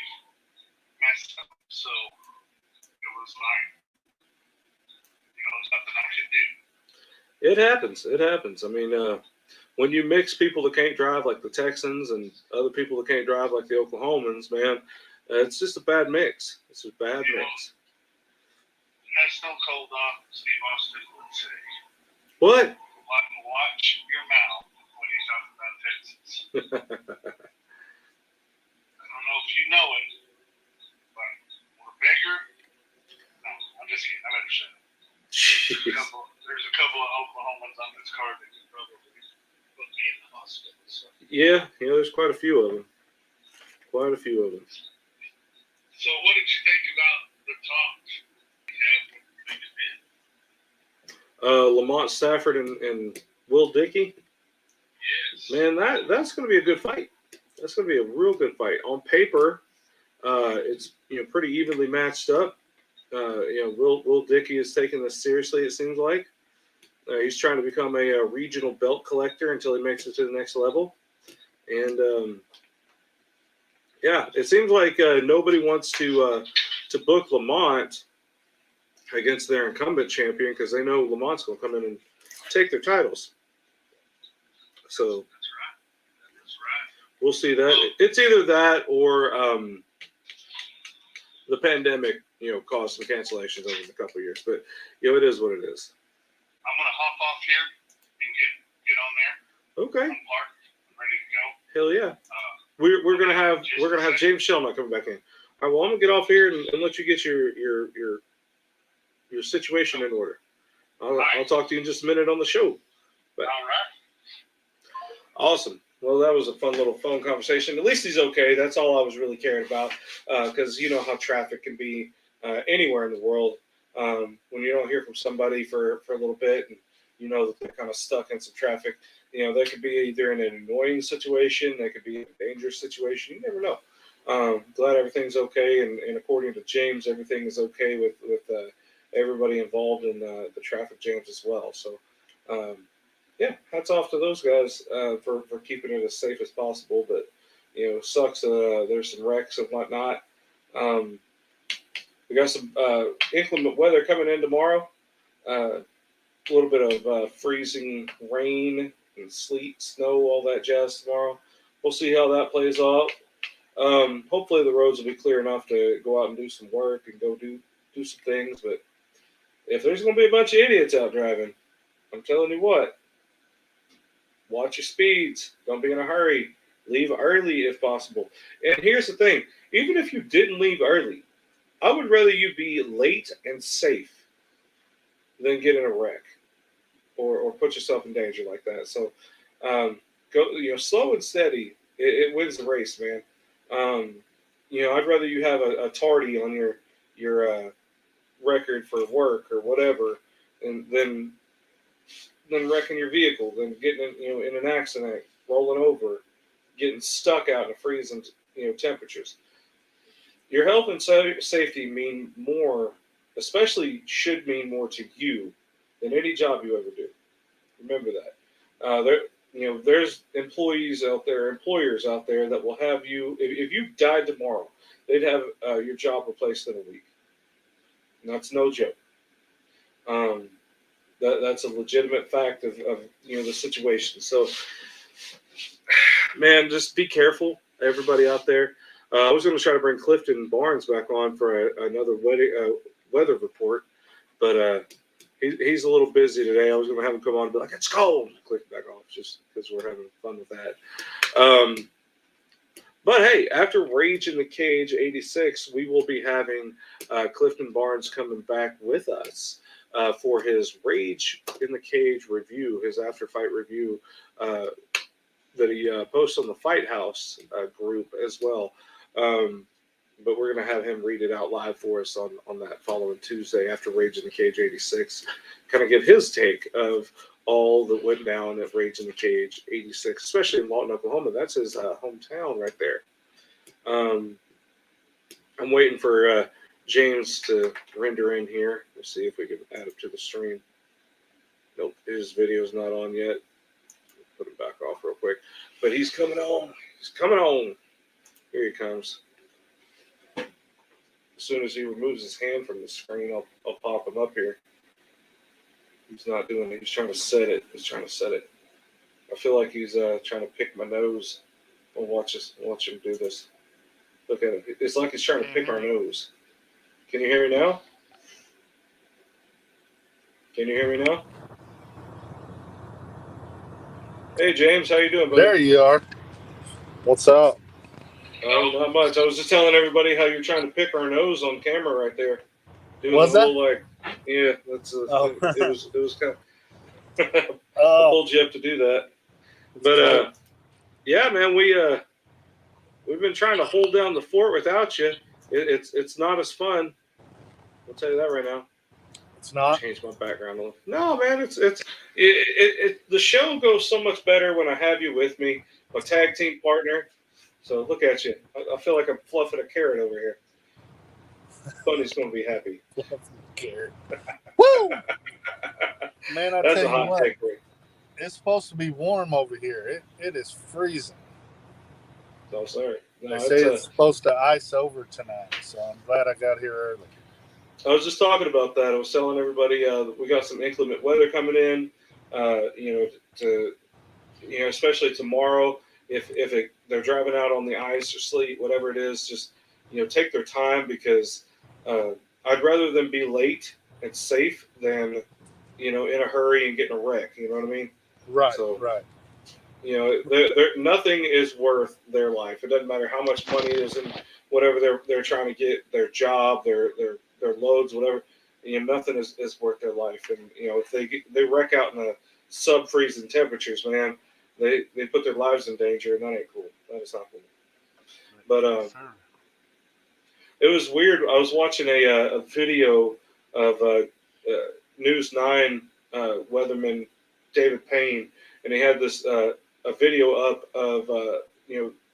mess up. So it was like, nothing I could do. It happens. It happens. I mean, when you mix people that can't drive like the Texans and other people that can't drive like the Oklahomans, man, it's just a bad mix. It's a bad mix. As Stone Cold Steve Austin would say, What? watch your mouth when you talk about Texas. I don't know if you know it, but we're bigger. No, I'm just kidding. I better shut up. There's a couple of Oklahomans on this card that could probably put me in the hospital. So. Yeah, there's quite a few of them. So what did you think about the talk we had with the Lamont Stafford and Will Dickey? Yes. Man, that's going to be a good fight. That's going to be a real good fight. On paper, it's pretty evenly matched up. Will Dickey is taking this seriously, it seems like. He's trying to become a regional belt collector until he makes it to the next level. And, it seems like nobody wants to book Lamont against their incumbent champion because they know Lamont's going to come in and take their titles. So That's right. We'll see that. It's either that or the pandemic, caused some cancellations over the couple of years, but it is what it is. I'm gonna hop off here and get on there. Okay. I'm parked. I'm ready to go. Hell yeah. We're gonna have James Shellnut coming back in. All right, well, I'm gonna get off here and let you get your situation in order. I'll talk to you in just a minute on the show. But, all right. Awesome. Well, that was a fun little phone conversation. At least he's okay. That's all I was really caring about, because you know how traffic can be anywhere in the world. When you don't hear from somebody for a little bit, and you know that they're kind of stuck in some traffic, they could be either in an annoying situation, they could be in a dangerous situation. You never know. Glad everything's okay, and according to James, everything is okay with everybody involved in the traffic jams as well. So, yeah, hats off to those guys for keeping it as safe as possible. But sucks. There's some wrecks and whatnot. We got some inclement weather coming in tomorrow. A little bit of freezing rain and sleet, snow, all that jazz tomorrow. We'll see how that plays out. Hopefully the roads will be clear enough to go out and do some work and go do some things. But if there's going to be a bunch of idiots out driving, I'm telling you what, watch your speeds. Don't be in a hurry. Leave early if possible. And here's the thing. Even if you didn't leave early, I would rather you be late and safe than get in a wreck or put yourself in danger like that. So go, slow and steady. It wins the race, man. I'd rather you have a tardy on your record for work or whatever, and than wrecking your vehicle, than getting in an accident, rolling over, getting stuck out in freezing temperatures. Your health and safety mean more, especially should mean more to you than any job you ever do. Remember that. There's employers out there that will have you, if you died tomorrow, they'd have your job replaced in a week. And that's no joke. That's a legitimate fact of the situation. So, man, just be careful, everybody out there. I was going to try to bring Clifton Barnes back on for another weather report, but he's a little busy today. I was going to have him come on and be like, "It's cold." Click back off just because we're having fun with that. But hey, after Rage in the Cage 86, we will be having Clifton Barnes coming back with us for his Rage in the Cage review, his after fight review that he posts on the Fight House group as well. But we're going to have him read it out live for us on that following Tuesday after Rage in the Cage 86. Kind of give his take of all that went down at Rage in the Cage 86, especially in Lawton, Oklahoma. That's his hometown right there. I'm waiting for James to render in here. Let's see if we can add him to the stream. Nope, his video's not on yet. Put him back off real quick. But he's coming on. He's coming on. Here he comes. As soon as he removes his hand from the screen, I'll pop him up here. He's not doing it. He's trying to set it. I feel like he's trying to pick my nose. We'll watch him do this. Look at him. It's like he's trying to pick our nose. Can you hear me now? Hey, James. How you doing, buddy? There you are. What's up? Not much. I was just telling everybody how you're trying to pick our nose on camera right there. Doing Was a that? little, yeah, that's it was kind of I Oh, pulled you up to do that. But yeah, man, we've been trying to hold down the fort without you. It's not as fun. I'll tell you that right now. it's not. Change my background a little. No, man, the show goes so much better when I have you with me, my tag team partner. So look at you. I feel like I'm fluffing a carrot over here. Bunny's going to be happy. Woo! Man, I That's tell a you hot what, take, Rick. it's supposed to be warm over here. It is freezing. So sorry. No, They say it's supposed to ice over tonight, so I'm glad I got here early. I was just talking about that. I was telling everybody we got some inclement weather coming in. Especially tomorrow. If they're driving out on the ice or sleet, whatever it is, just take their time because I'd rather them be late and safe than in a hurry and getting a wreck. You know what I mean? Right, So right. nothing is worth their life. It doesn't matter how much money is in whatever they're trying to get, their job, their loads, whatever. Nothing is worth their life. And if they wreck out in the sub-freezing temperatures, man, they put their lives in danger, and that ain't cool. That is not cool. But it was weird. I was watching a video of News 9 weatherman David Payne, and he had this a video up of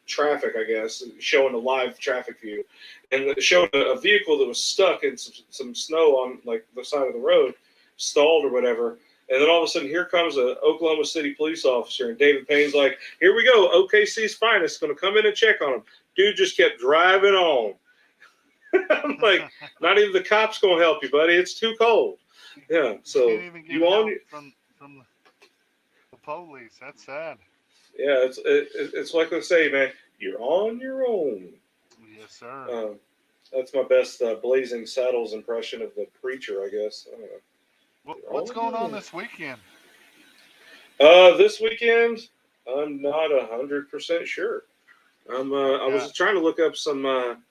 traffic, I guess, showing a live traffic view, and it showed a vehicle that was stuck in some snow on like the side of the road, stalled or whatever. And then all of a sudden, here comes an Oklahoma City police officer, and David Payne's like, "Here we go, OKC's finest, going to come in and check on him." Dude just kept driving on. I'm like, not even the cops going to help you, buddy. It's too cold. Yeah, so you can't even get you help on from the police. That's sad. Yeah, it's like they say, man. You're on your own. Yes, sir. That's my best Blazing Saddles impression of the preacher, I guess. I don't know. What's going on this weekend? This weekend, I'm not 100% sure. I was trying to look up some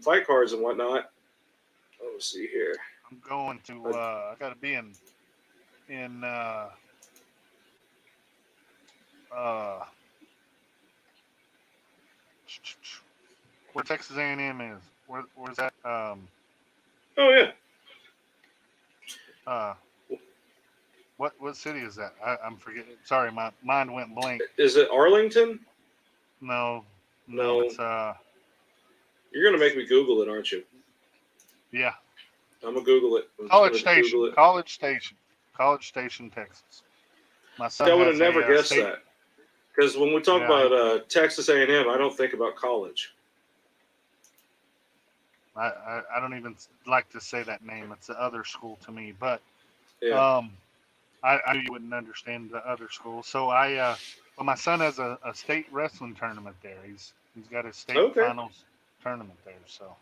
fight cards and whatnot. Let's see here. I'm going to. I got to be in where Texas A&M is. Where's that? Oh yeah. What city is that? I'm forgetting. Sorry, my mind went blank. Is it Arlington? No. It's You're gonna make me Google it, aren't you? yeah. I'm gonna Google it. College Station, Texas. My son I would have has never a guessed that. Because when we talk about Texas A&M, I don't think about college. I don't even like to say that name. It's the other school to me. But Yeah. I knew you wouldn't understand the other school. So well, my son has a state wrestling tournament there. He's got a state finals tournament there. So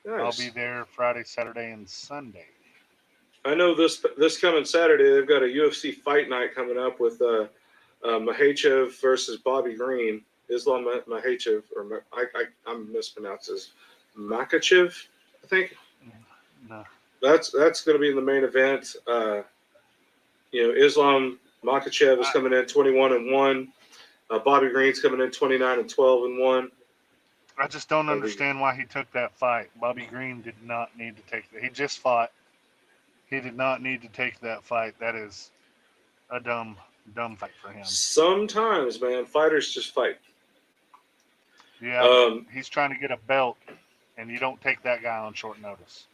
Nice. I'll be there Friday, Saturday, and Sunday. I know this coming Saturday they've got a UFC fight night coming up with Makhachev versus Bobby Green. Islam Makhachev, or I'm mispronounced as Makhachev, I think. No. That's going to be in the main event. Islam Makhachev is coming in 21-1. Bobby Green's coming in 29-12-1. I just don't understand why he took that fight. Bobby Green did not need to take that. He just fought. He did not need to take that fight. That is a dumb fight for him. Sometimes, man, fighters just fight. Yeah, he's trying to get a belt, and you don't take that guy on short notice.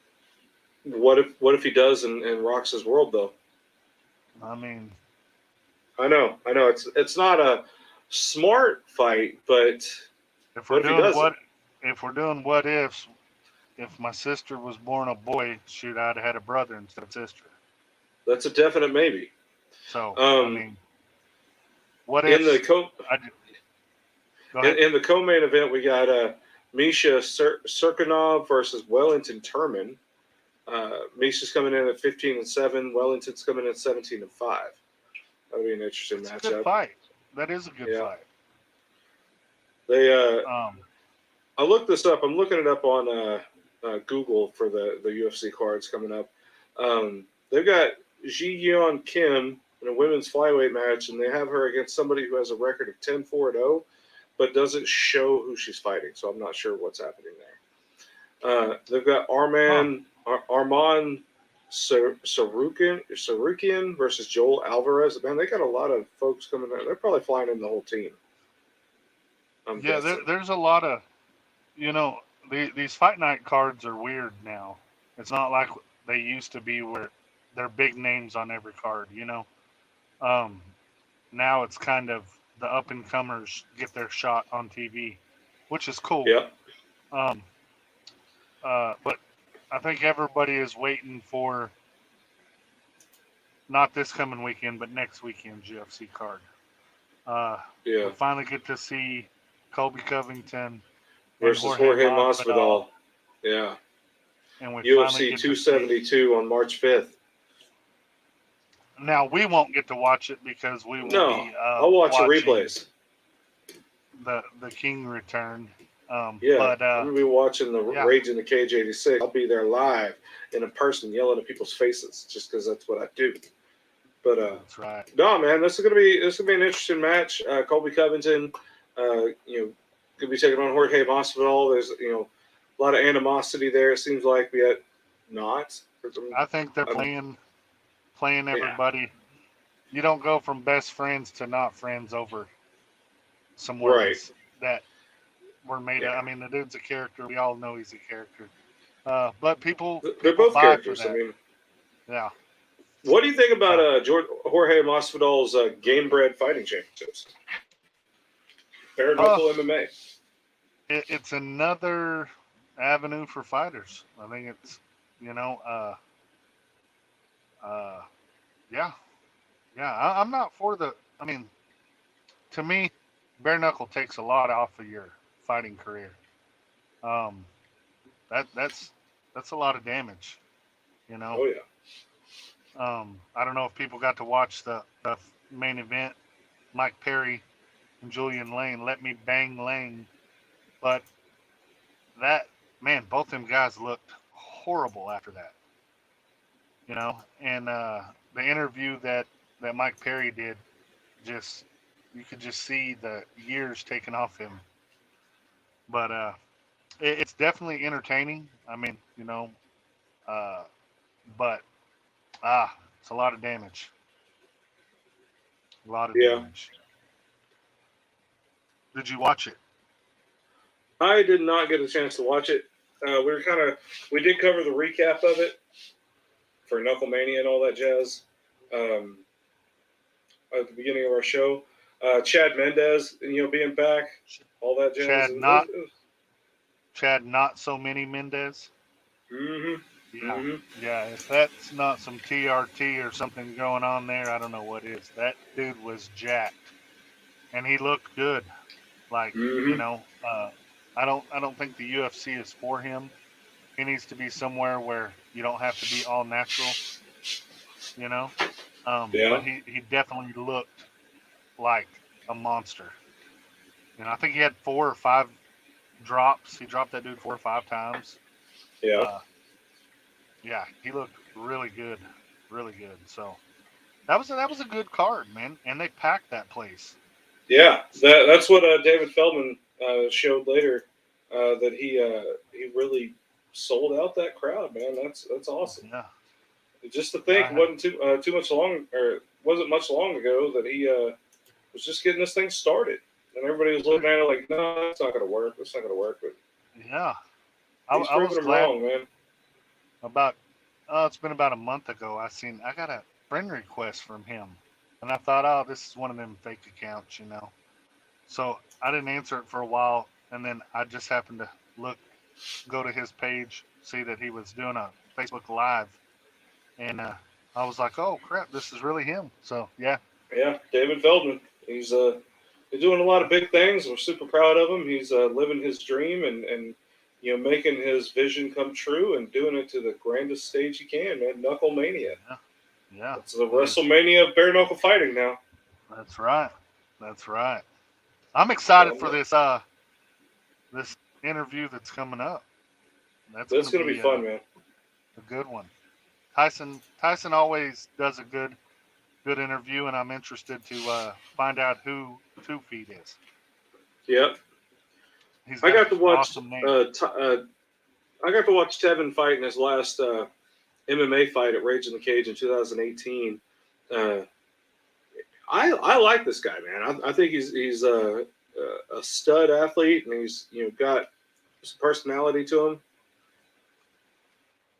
What if he does and rocks his world though? I mean, I know. It's not a smart fight, but if we're doing what ifs, if my sister was born a boy, shoot, I'd have had a brother instead of sister. That's a definite maybe. So I mean, what if in the co-main event we got Misha Serkinov versus Wellington Turman. Misha's coming in at 15-7. Wellington's coming in at 17-5. That'll be an interesting matchup. That's a good fight. That is a good fight. They I looked this up. I'm looking it up on Google for the UFC cards coming up. They've got Ji Yeon Kim in a women's flyweight match, and they have her against somebody who has a record of 10-4-0, but doesn't show who she's fighting. So I'm not sure what's happening there. They've got Arman Sarukian versus Joel Alvarez. Man, they got a lot of folks coming in. They're probably flying in the whole team. There's a lot of, these fight night cards are weird now. It's not like they used to be where they're big names on every card, Now it's kind of the up and comers get their shot on TV, which is cool. Yeah. But I think everybody is waiting for not this coming weekend, but next weekend's UFC card. We finally get to see Colby Covington versus Jorge Masvidal. Yeah. And we finally UFC get to see. 272 on March 5th. Now we won't get to watch it because we will No, be I'll watch the watching replays. the King return. Yeah, But I'm gonna be watching the yeah. Rage in the Cage '86. I'll be there live and in person, yelling at people's faces, just because that's what I do. But that's right. no, man, this is gonna be an interesting match. Colby Covington, could be taking on Jorge Masvidal. There's a lot of animosity there. It seems like, yet not. I think they're playing everybody. Yeah. You don't go from best friends to not friends over some words that were made up. I mean, the dude's a character. We all know he's a character. But they're both buy characters. For that. I mean, yeah. What do you think about Jorge Masvidal's Game Bred Fighting Championships? Bare knuckle MMA. It's another avenue for fighters. I think it's yeah. I'm not for the. I mean, to me, bare knuckle takes a lot off of your fighting career. That's a lot of damage. Oh yeah. I don't know if people got to watch the main event, Mike Perry and Julian Lane. Let me bang Lane, but both them guys looked horrible after that. And the interview that Mike Perry did, you could just see the years taken off him. But it's definitely entertaining. I mean, but it's a lot of damage. A lot of damage. Did you watch it? I did not get a chance to watch it. We did cover the recap of it for Knucklemania and all that jazz at the beginning of our show. Chad Mendez, being back, all that jazz. Chad, not so many Mendez. Mm-hmm. Yeah, mm-hmm. Yeah. If that's not some TRT or something going on there, I don't know what is. That dude was jacked, and he looked good. Like I don't think the UFC is for him. He needs to be somewhere where you don't have to be all natural. But he definitely looked like a monster. I think he had 4 or 5 drops. He dropped that dude 4 or 5 times. Yeah. He looked really good, really good. So that was a good card, man. And they packed that place. Yeah, that's what David Feldman showed later. That he really sold out that crowd, man. That's awesome. Yeah. Just to think, wasn't much long ago that he was just getting this thing started, and everybody was looking at it like, no, that's not going to work. That's not going to work. But yeah, he's proving them wrong, man. It's been about a month ago. I got a friend request from him, and I thought, this is one of them fake accounts, So I didn't answer it for a while, and then I just happened to go to his page, see that he was doing a Facebook Live, and I was like, oh crap, this is really him. So yeah. Yeah, David Feldman. He's doing a lot of big things. We're super proud of him. He's living his dream and making his vision come true and doing it to the grandest stage he can, man. Knucklemania. Yeah. It's the Wrestlemania of bare knuckle fighting now. That's right. I'm excited for this this interview that's coming up. That's going to be fun, man. A good one. Tyson always does a good interview, and I'm interested to find out who 2 Feet is. Yep. I got to watch. I got to watch Tevin fight in his last MMA fight at Rage in the Cage in 2018. I like this guy, man. I think he's a stud athlete, and he's got some personality to him.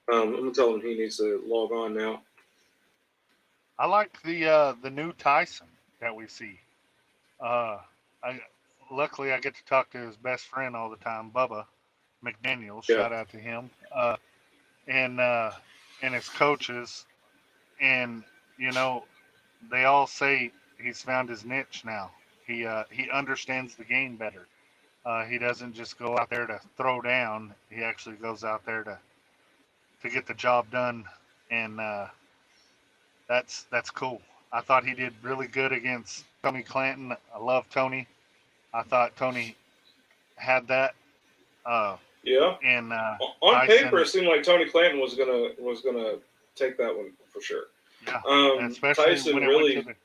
I'm gonna tell him he needs to log on now. I like the new Tyson that we see. Luckily I get to talk to his best friend all the time, Bubba McDaniel. Shout out to him, and his coaches, and they all say he's found his niche now. He understands the game better. He doesn't just go out there to throw down. He actually goes out there to get the job done, and that's cool. I thought he did really good against Tony Clanton. I love Tony. I thought Tony had that. Yeah. And On Tyson, paper, it seemed like Tony Clanton was gonna take that one for sure. yeah, especially Tyson when it really, went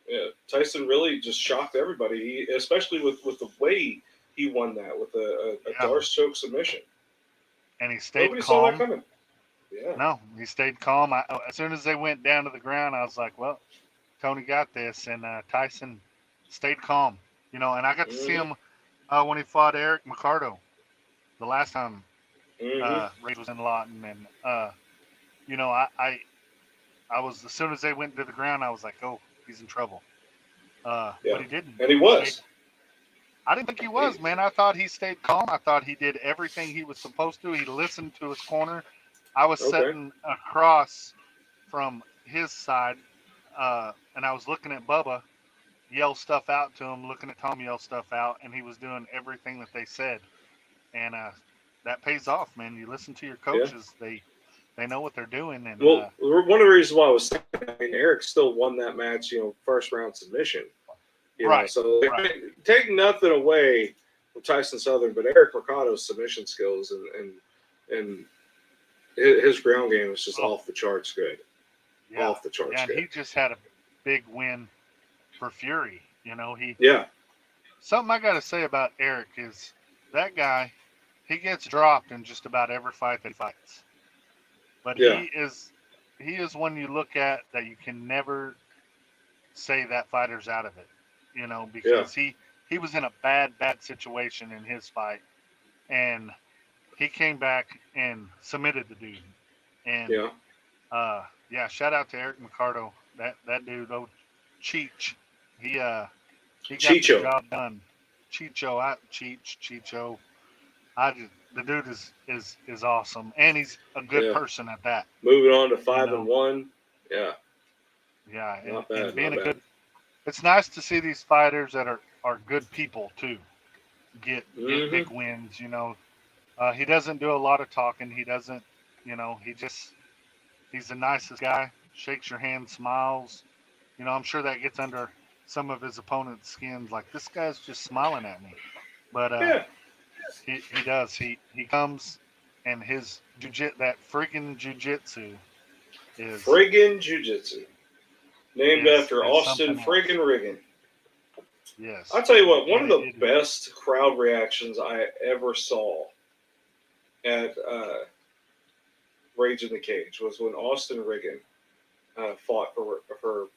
to Tyson really just shocked everybody. Especially with the way he won that with a Yeah. Darce choke submission. and he stayed Nobody saw that calm. coming. Yeah. No, he stayed calm. As soon as they went down to the ground, I was like, well, Tony got this, and Tyson stayed calm. And I got to see him when he fought Eric McCardo the last time Ray was in Lawton, and I was, as soon as they went to the ground, I was like, oh, he's in trouble. But he didn't. And he was. I didn't think he was, man. I thought he stayed calm. I thought he did everything he was supposed to. He listened to his corner. I was sitting across from his side, and I was looking at Bubba yell stuff out to him, looking at Tom yell stuff out, and he was doing everything that they said. And that pays off, man. You listen to your coaches; they know what they're doing. And well, one of the reasons why I was saying Eric still won that match, first round submission. Right. So take nothing away from Tyson Southern, but Eric Mercado's submission skills and his ground game was just off the charts good. Yeah. Off the charts and good. he just had a big win for Fury. Something I got to say about Eric is that guy, he gets dropped in just about every fight that he fights. But he is one you look at that you can never say that fighter's out of it. Because he was in a bad situation in his fight, and he came back and submitted the dude. And shout out to Eric McCardo. That dude, Cheech, he got Chicho. the job done. Chicho. The dude is awesome, and he's a good person at that. Moving on to 5-1. Yeah. Yeah, Not bad, and being not a bad. good. It's nice to see these fighters that are good people too get big wins. He doesn't do a lot of talking. He doesn't. He's the nicest guy. Shakes your hand, smiles. I'm sure that gets under some of his opponent's skins. Like, this guy's just smiling at me, but he does. He comes, and his that friggin' jujitsu is friggin' jujitsu. Named after Austin something friggin' Riggin. Yes. I'll tell you what, one of the best crowd reactions I ever saw at Rage in the Cage was when Austin Riggin fought for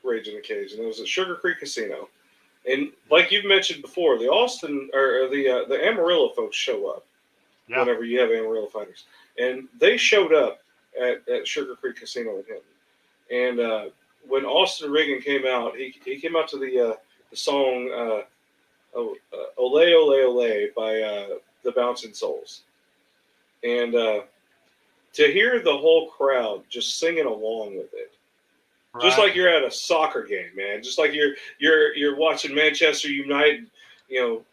Rage in the Cage, and it was at Sugar Creek Casino. And like you've mentioned before, the Austin or the Amarillo folks show up whenever you have Amarillo fighters, and they showed up at Sugar Creek Casino with him. And when Austin Riggin came out, he came out to the song "Ole Ole Ole" by the Bouncing Souls, and to hear the whole crowd just singing along with it, just like you're at a soccer game, man. Just like you're watching Manchester United,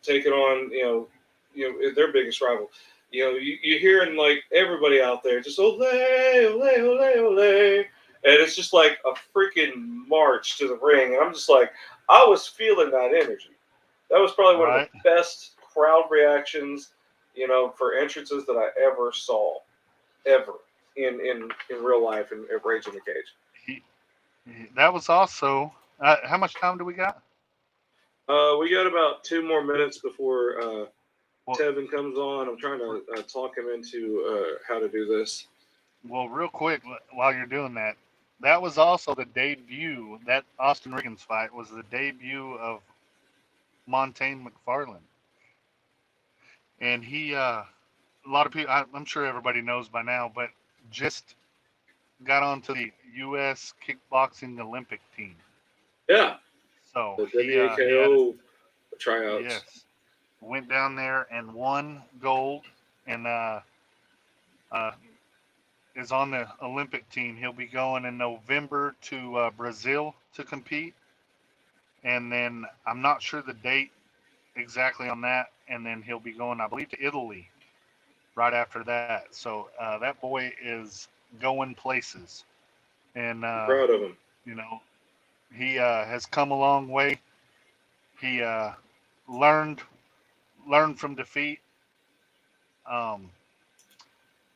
taking on their biggest rival. You're hearing like everybody out there just ole ole ole ole. And it's just like a freaking march to the ring. And I'm just like, I was feeling that energy. That was probably one of the best crowd reactions, for entrances that I ever saw, ever in real life in Rage in the Cage. That was also, how much time do we got? We got about 2 more minutes before Tevin comes on. I'm trying to talk him into how to do this. Well, real quick, while you're doing that, that was also the debut. That Austin Riggins fight was the debut of Montaigne McFarland, and he, a lot of people, I'm sure everybody knows by now, but just got onto the U.S. kickboxing Olympic team. Yeah. So the WKO tryouts. Yes, went down there and won gold, and is on the Olympic team. He'll be going in November to Brazil to compete. And then I'm not sure the date exactly on that, and then he'll be going, I believe, to Italy right after that. So that boy is going places, and I'm proud of him. you know, he has come a long way. He learned from defeat. Um,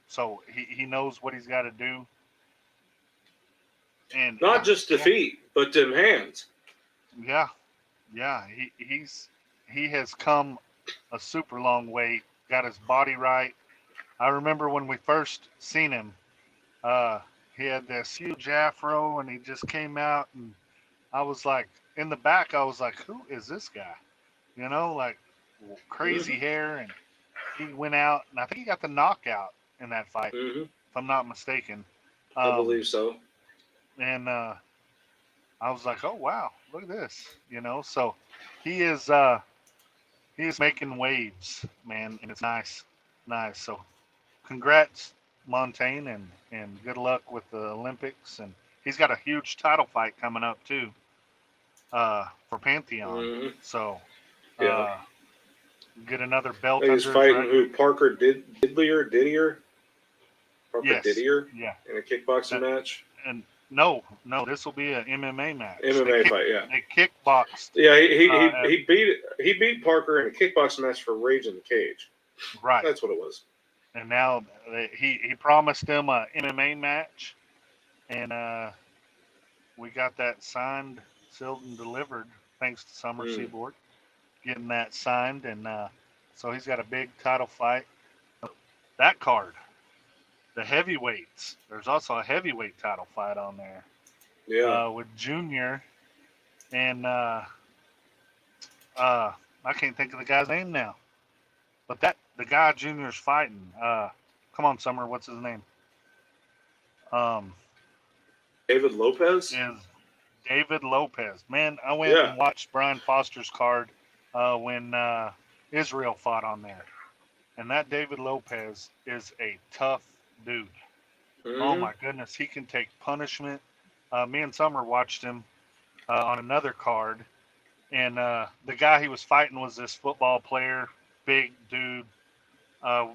so he knows what he's got to do. And Not just defeat, but them hands. yeah, he has come a super long way. Got his body right. I remember when we first seen him. He had this huge afro, and he just came out, and I was like, in the back, I was like, who is this guy? You know, like crazy hair, and he went out, and I think he got the knockout in that fight, Mm-hmm. if I'm not mistaken. I believe so. And I was like, oh wow, look at this, you know. So he is making waves, man, and it's nice. So congrats, Montaigne, and good luck with the Olympics. And he's got a huge title fight coming up too, for Pantheon. Mm-hmm. So Yeah. get another belt. I think he's under his fighting record. who? Parker Didier? Parker Yes. Didier Yeah. in a kickboxing match? And no, this will be an MMA match. MMA fight, yeah. They kickboxed. Yeah, he beat Parker in a kickboxing match for Rage in the Cage. Right. That's what it was. And now he promised them a MMA match, and we got that signed, sealed, and delivered thanks to Summer Seaboard getting that signed, and so he's got a big title fight. That card, the heavyweights. There's also a heavyweight title fight on there. Yeah. With Junior and I can't think of the guy's name now, but the guy Junior's fighting. Come on, Summer. What's his name? David Lopez? Is David Lopez. Man, I went and watched Brian Foster's card when Israel fought on there. And that David Lopez is a tough dude. Mm-hmm. Oh, my goodness. He can take punishment. Me and Summer watched him on another card. And the guy he was fighting was this football player, big dude.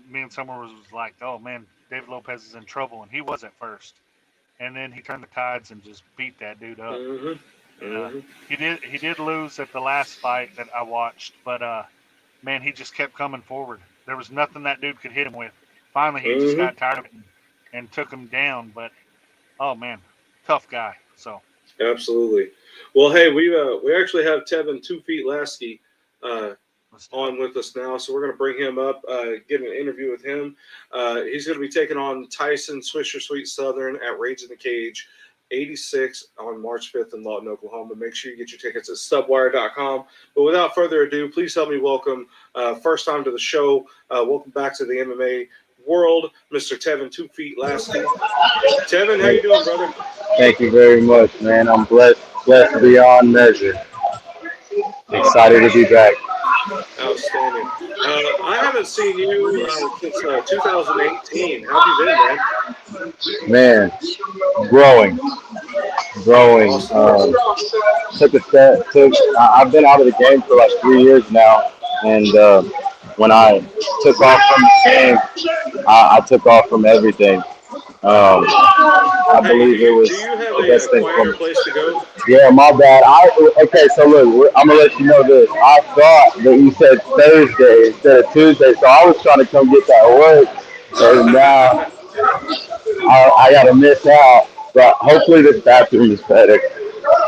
Me and Summer was like, oh, man, David Lopez is in trouble. And he was at first. And then he turned the tides and just beat that dude up. Mm-hmm. Mm-hmm. He did lose at the last fight that I watched, but man, he just kept coming forward. There was nothing that dude could hit him with. Finally, he just got tired of it and took him down. But oh man, tough guy. So absolutely. Well, hey, we actually have Tevin 2 Feet Laskey on with us now, so we're going to bring him up, get an interview with him. He's going to be taking on Tyson Swisher Sweet Southern at Rage in the Cage 86 on March 5th in Lawton, Oklahoma. Make sure you get your tickets at stubwire.com. But without further ado, please help me welcome, first time to the show, welcome back to the MMA world, Mr. Tevin 2 Feet Laskey. Tevin, how you doing, brother? Thank you very much, man. I'm blessed beyond measure. Excited to be back. Outstanding. I haven't seen you since 2018. How have you been, man? Man, growing. I've been out of the game for like 3 years now, and when I took off from the game, I took off from everything. I believe it was the best thing for me. Place to go? Yeah, my bad. Okay, so look, I'm gonna let you know this. I thought that you said Thursday instead of Tuesday, so I was trying to come get that work, and now I gotta miss out. But hopefully this bathroom is better.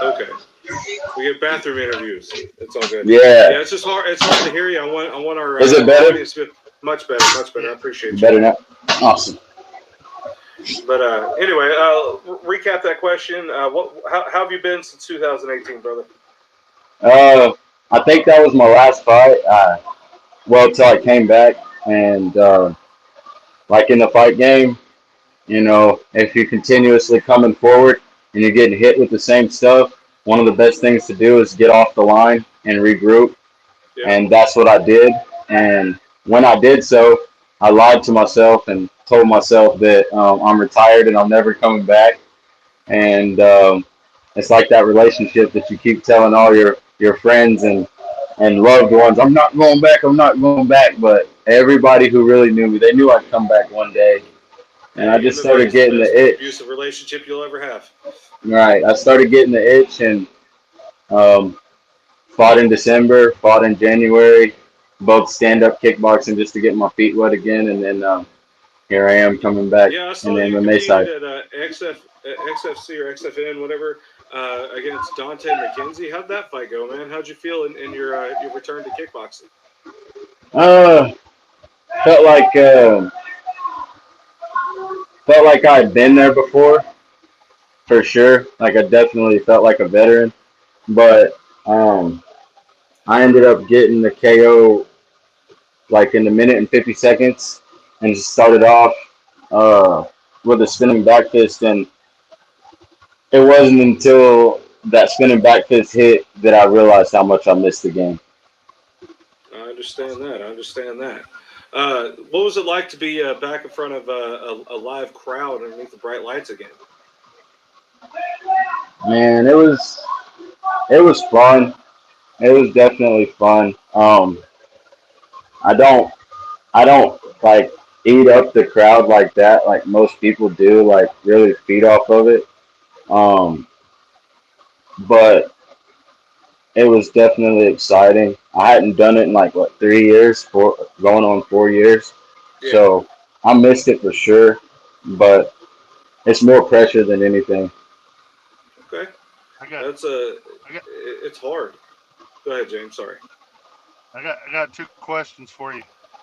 Okay. We get bathroom interviews. It's all good. Yeah. It's just hard. It's hard to hear you. I want our. Is it better? Audience to, much better. I appreciate you. Better now. Awesome. But anyway, recap that question. How have you been since 2018, brother? I think that was my last fight. Till I came back, and like in the fight game, you know, if you're continuously coming forward and you're getting hit with the same stuff, one of the best things to do is get off the line and regroup. Yeah. And that's what I did. And when I did so, I lied to myself and told myself that I'm retired and I'm never coming back. And it's like that relationship that you keep telling all your friends and and loved ones. I'm not going back. I'm not going back. But everybody who really knew me, they knew I'd come back one day. And I Hey, just MMA started is the getting best the itch. abusive relationship you'll ever have. Right. I started getting the itch and um, fought in December, fought in January, both stand up kickboxing just to get my feet wet again. And then here I am coming back Yeah, I in saw the you MMA competed side. at XFC or XFN, whatever, against Dante McKenzie. How'd that fight go, man? How'd you feel in your return to kickboxing? Uh, felt like I had been there before for sure. Like I definitely felt like a veteran, but I ended up getting the KO like in the minute and 50 seconds, and just started off uh, with a spinning back fist, and it wasn't until that spinning back fist hit that I realized how much I missed the game. I understand that. I understand that. What was it like to be back in front of a live crowd underneath the bright lights again? Man, it was fun. It was definitely fun. I don't I don't like eat up the crowd like that, like most people do, like really feed off of it. Um, but it was definitely exciting. I hadn't done it in like what 3 years, going on 4 years, Yeah. so I missed it for sure. But it's more pressure than anything. Okay. I got, That's I got, it's hard. Go ahead, James. Sorry. I got two questions for you.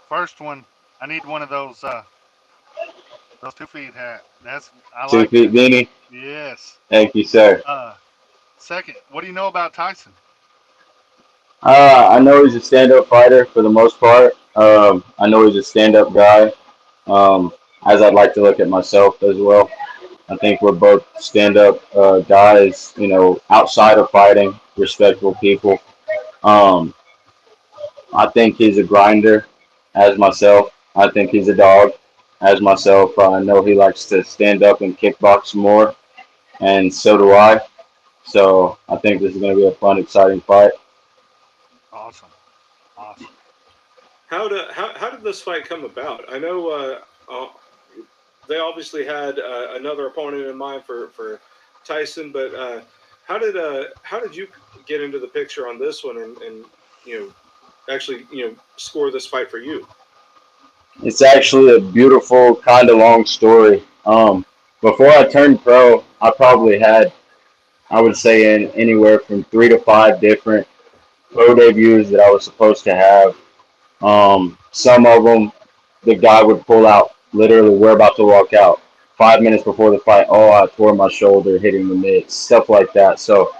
First one, I need one of those 2 feet hat. I Two like feet that. beanie. Yes. Thank you, sir. Uh, Second, what do you know about Tyson? I know he's a stand-up fighter for the most part. I know he's a stand-up guy, as I'd like to look at myself as well. I think we're both stand-up guys, outside of fighting, respectful people. Um, I think he's a grinder, as myself. I think he's a dog, as myself. I know he likes to stand up and kickbox more, and so do I. So I think this is going to be a fun, exciting fight. Awesome. Awesome. How did this fight come about? I know they obviously had another opponent in mind for Tyson, but how did you get into the picture on this one and actually score this fight for you? It's actually a beautiful, kind of long story. Before I turned pro, I probably had, I would say, in anywhere from 3 to 5 different pro debuts that I was supposed to have. Some of them, the guy would pull out, literally, we're about to walk out. 5 minutes before the fight, oh, I tore my shoulder hitting the mitts, stuff like that. So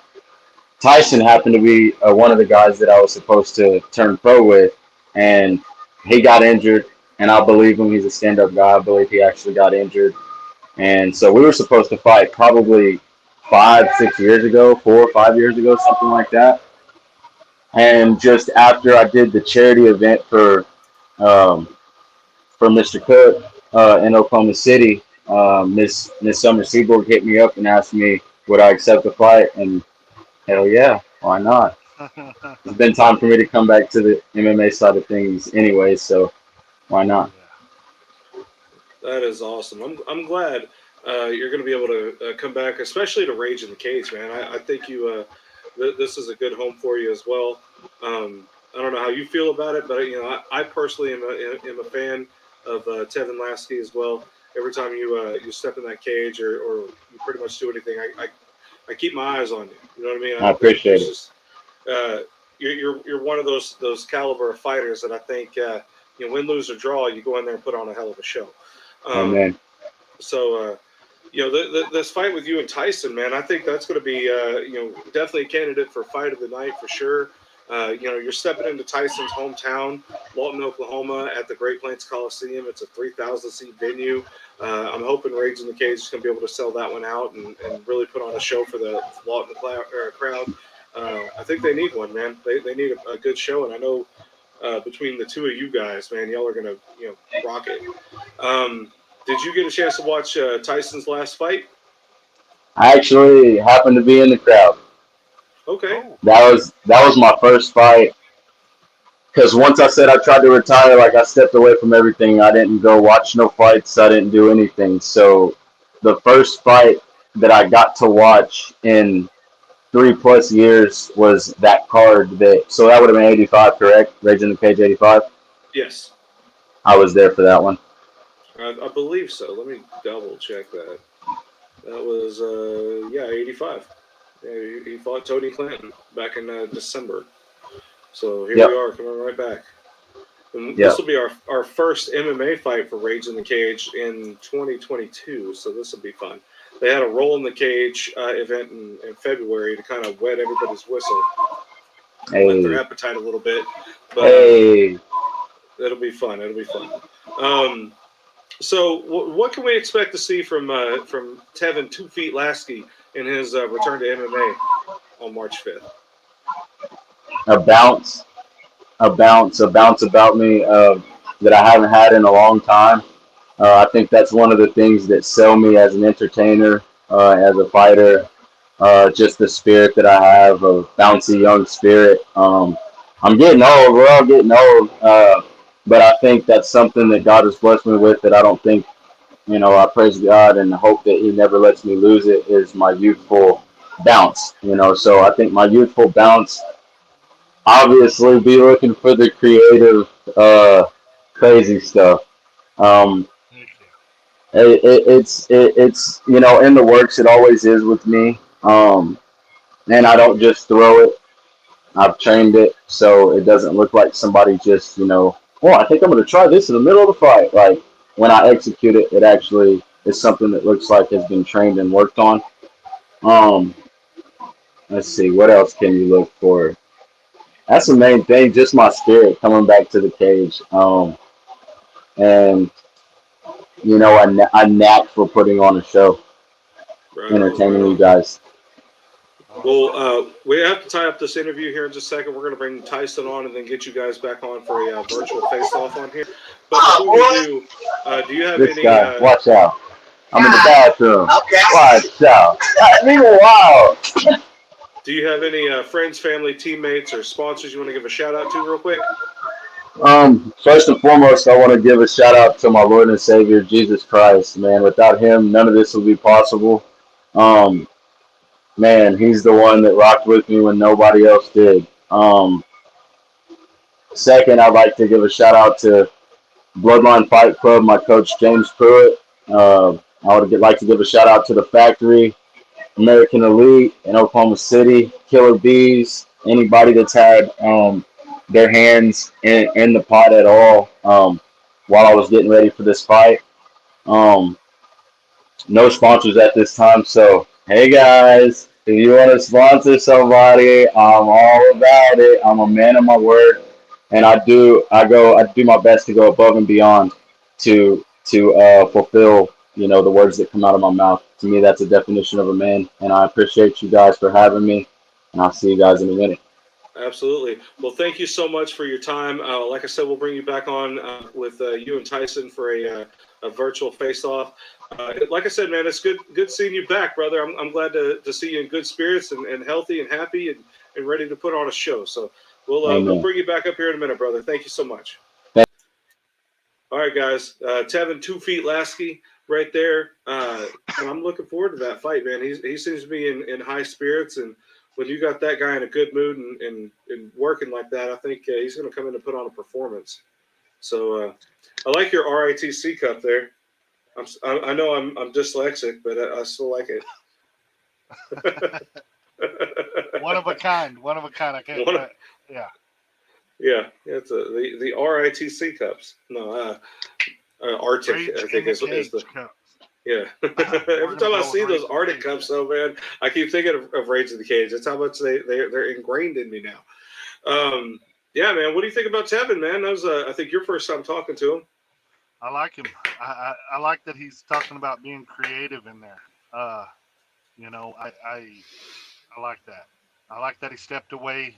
Tyson happened to be one of the guys that I was supposed to turn pro with, and he got injured. And I believe him; he's a stand-up guy. I believe he actually got injured, and so we were supposed to fight probably 5, 6 years ago, 4 or 5 years ago, something like that. And just after I did the charity event um, for Mr. Cook in Oklahoma City, Miss Summer Seaborg hit me up and asked me would I accept the fight, and hell yeah, why not? It's been time for me to come back to the MMA side of things anyway, so why not? That is awesome. I'm glad you're going to be able to come back, especially to Rage in the Cage, man. I think this is a good home for you as well. I don't know how you feel about it, but I personally am a fan of Tevin Laskey as well. Every time you step in that cage or you pretty much do anything, I keep my eyes on you. You know what I mean? I appreciate it. Just, you're one of those caliber of fighters that I think win, lose, or draw, you go in there and put on a hell of a show. Amen. So this fight with you and Tyson, man, I think that's going to be definitely a candidate for fight of the night for sure. You're stepping into Tyson's hometown, Lawton, Oklahoma, at the Great Plains Coliseum. It's a 3,000 seat venue. I'm hoping Rage in the Cage is going to be able to sell that one out and really put on a show for the Lawton crowd. I think they need one, man. They need a good show, and I know between the two of you guys, man, y'all are going to rock it. Did you get a chance to watch Tyson's last fight? I actually happened to be in the crowd. Okay. Oh, That was my first fight because once I said I tried to retire, like I stepped away from everything. I didn't go watch no fights. I didn't do anything. So the first fight that I got to watch in 3+ years was that card. So that would have been 85, correct? Rage in the Cage 85. Yes, I was there for that one. I believe so. Let me double check that. That was 85. Yeah, he fought Tony Clanton back in December. So here Yep. we are coming right back. And Yep. this will be our first MMA fight for Rage in the Cage in 2022. So this will be fun. They had a Roll in the Cage event in February to kind of wet everybody's whistle, whet their Hey, appetite a little bit. But hey. it'll be fun. It'll be fun. So what can we expect to see from Tevin 2 Feet Laskey in his return to MMA on March 5th? A bounce about me that I haven't had in a long time. I think that's one of the things that sell me as an entertainer, as a fighter. Just the spirit that I have, a bouncy young spirit. I'm getting old. We're all getting old. But I think that's something that God has blessed me with that I don't think, I praise God and hope that He never lets me lose it, is my youthful bounce. So I think my youthful bounce, obviously, be looking for the creative, crazy stuff. Um, it's in the works. It always is with me. And I don't just throw it. I've trained it so it doesn't look like somebody just I think I'm going to try this in the middle of the fight. Like when I execute it, it actually is something that looks like has been trained and worked on. Um, let's see, what else can you look for? That's the main thing, just my spirit coming back to the cage. And I knack for putting on a show, Right on, right entertaining you on. guys. Well, we have to tie up this interview here in just a second. We're going to bring Tyson on and then get you guys back on for a virtual face-off on here. But before we do you have This any? guy, watch out. I'm in the bathroom. Okay. Watch out. Leave a while. Do you have any friends, family, teammates, or sponsors you want to give a shout out to real quick? First and foremost, I want to give a shout out to my Lord and Savior, Jesus Christ. Man, without Him, none of this would be possible. Man, He's the one that rocked with me when nobody else did. Second, I'd like to give a shout out to Bloodline Fight Club, my coach James Pruitt. I would like to give a shout out to the Factory, American Elite in Oklahoma City, Killer Bees, anybody that's had their hands in the pot at all while I was getting ready for this fight. No sponsors at this time, so hey guys, if you want to sponsor somebody, I'm all about it. I'm a man of my word, and I do my best to go above and beyond to fulfill the words that come out of my mouth. To me, that's a definition of a man, and I appreciate you guys for having me, and I'll see you guys in a minute. Absolutely. Well, thank you so much for your time. Like I said, we'll bring you back on with you and Tyson for a virtual face-off. Like I said, man, it's good seeing you back, brother. I'm glad to see you in good spirits and healthy and happy and ready to put on a show. So we'll bring you back up here in a minute, brother. Thank you so much. All right, guys. Tevin 2 Feet Laskey right there. And I'm looking forward to that fight, man. He seems to be in high spirits, and when you got that guy in a good mood and working like that, I think he's going to come in and put on a performance. So I like your RITC cup there. I know I'm dyslexic, but I still like it. One of a kind. I can't. Yeah. Yeah, it's the RITC cups. No, Arctic, I think is the cups. Yeah. Every time I see those Arctic cups, though, man, I keep thinking of Rage of the Cage. That's how much they're ingrained in me now. Yeah, man. What do you think about Tevin, man? That was I think your first time talking to him. I like him. I like that he's talking about being creative in there. I like that. I like that he stepped away,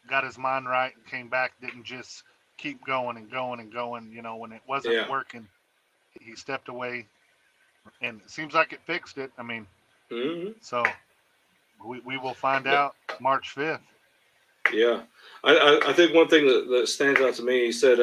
got his mind right, and came back. Didn't just keep going and going and going. When it wasn't working, he stepped away, and it seems like it fixed it. I mean, so we will find out March 5th. Yeah, I think one thing that stands out to me, he said,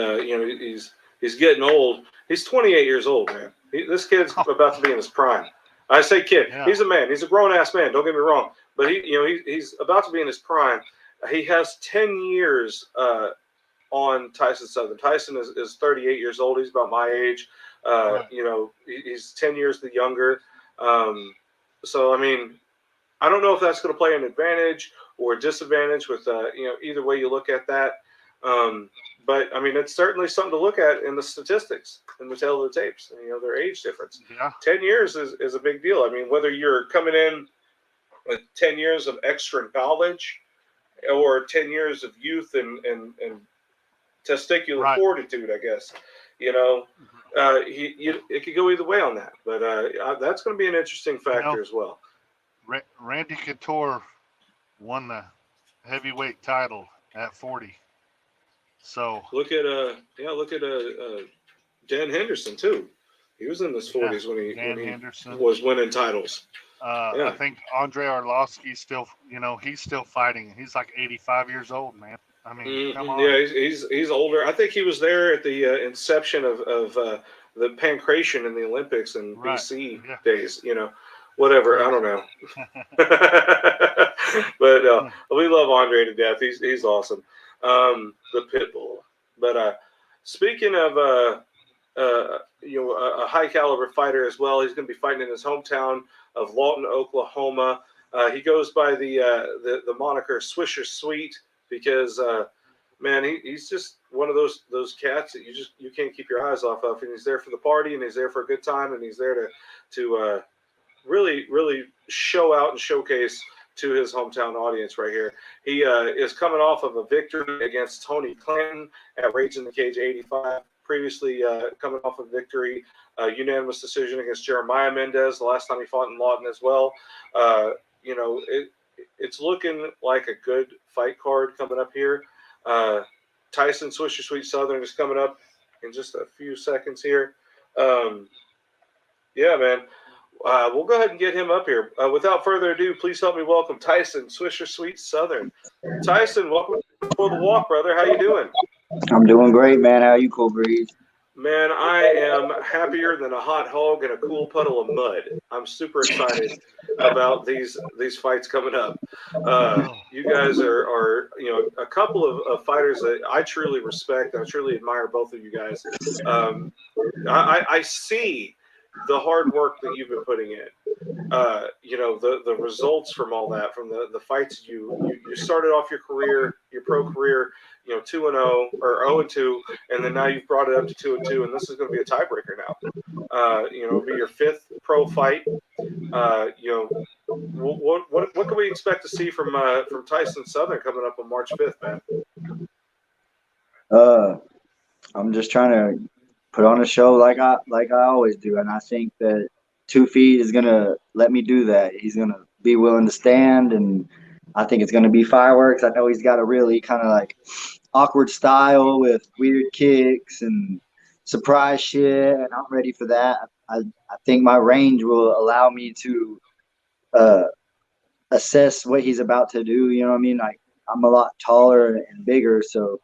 he's getting old. He's 28 years old, man. This kid's about to be in his prime. I say kid. Yeah. He's a man. He's a grown ass man. Don't get me wrong. But he's about to be in his prime. He has 10 years on Tyson Southern. Tyson is 38 years old. He's about my age. Right. He's 10 years the younger. So I mean, I don't know if that's going to play an advantage or a disadvantage with either way you look at that. But I mean, it's certainly something to look at in the statistics and the tail of the tapes. Their age difference. Yeah. 10 years is a big deal. I mean, whether you're coming in with 10 years of extra knowledge or 10 years of youth and testicular fortitude, I guess, it could go either way on that. But that's going to be an interesting factor as well. Randy Couture won the heavyweight title at 40. So look at Dan Henderson too. He was in his 40s when he was winning titles. I think Andre Arlovsky's still, he's still fighting. He's like 85 years old, man. I mean, come on. Yeah, he's older. I think he was there at the inception of the pancration in the Olympics in BC days. Whatever. I don't know. But we love Andre to death. He's awesome. The pit bull. But speaking of a high caliber fighter as well, he's going to be fighting in his hometown of Lawton, Oklahoma. He goes by the moniker Swisher Sweet because man, he's just one of those cats that you can't keep your eyes off of, and he's there for the party, and he's there for a good time, and he's there to really show out and showcase to his hometown audience right here. He is coming off of a victory against Tony Clanton at Rage in the Cage 85. Previously coming off a victory, unanimous decision against Jeremiah Mendez the last time he fought in Lawton as well. It's looking like a good fight card coming up here. Tyson Swisher Sweet Southern is coming up in just a few seconds here. Yeah, man. We'll go ahead and get him up here. Without further ado, please help me welcome Tyson Swisher Sweet Southern. Tyson, welcome for the walk, brother. How you doing? I'm doing great, man. How you, Cool Breeze? Man, I am happier than a hot hog in a cool puddle of mud. I'm super excited about these fights coming up. You guys are a couple of fighters that I truly respect. I truly admire both of you guys. I see the hard work that you've been putting in. The results from all that, from the fights you started off your pro career, 2-0 or 0-2, and then now you've brought it up to 2-2, and this is going to be a tiebreaker now. It'll be your fifth pro fight. What can we expect to see from Tyson Southern coming up on March 5th, man? I'm just trying to put on a show like I always do, and I think that 2 feet is gonna let me do that. He's gonna be willing to stand, and I think it's gonna be fireworks. I know he's got a really kind of like awkward style with weird kicks and surprise shit, and I'm ready for that. I think my range will allow me to assess what he's about to do. You know what I mean? Like, I'm a lot taller and bigger, so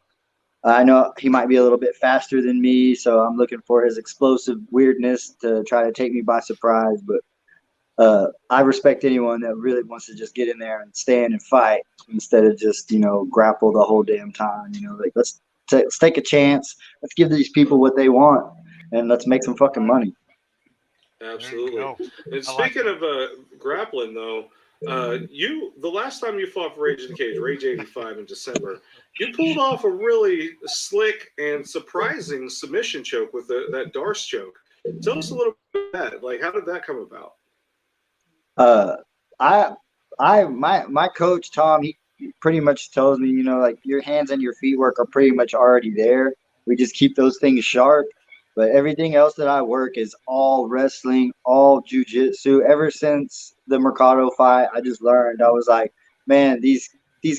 I know he might be a little bit faster than me, so I'm looking for his explosive weirdness to try to take me by surprise. But I respect anyone that really wants to just get in there and stand and fight instead of just, grapple the whole damn time. Like, let's take a chance. Let's give these people what they want, and let's make some fucking money. Absolutely. And speaking of grappling, though, the last time you fought for Rage in the Cage, Rage 85 in December, you pulled off a really slick and surprising submission choke with that Darce choke. Tell us a little bit about that. Like, how did that come about? My coach Tom, he pretty much tells me, like, your hands and your feet work are pretty much already there. We just keep those things sharp. But everything else that I work is all wrestling, all jiu-jitsu. Ever since the Mercado fight, I just learned. I was like, man, these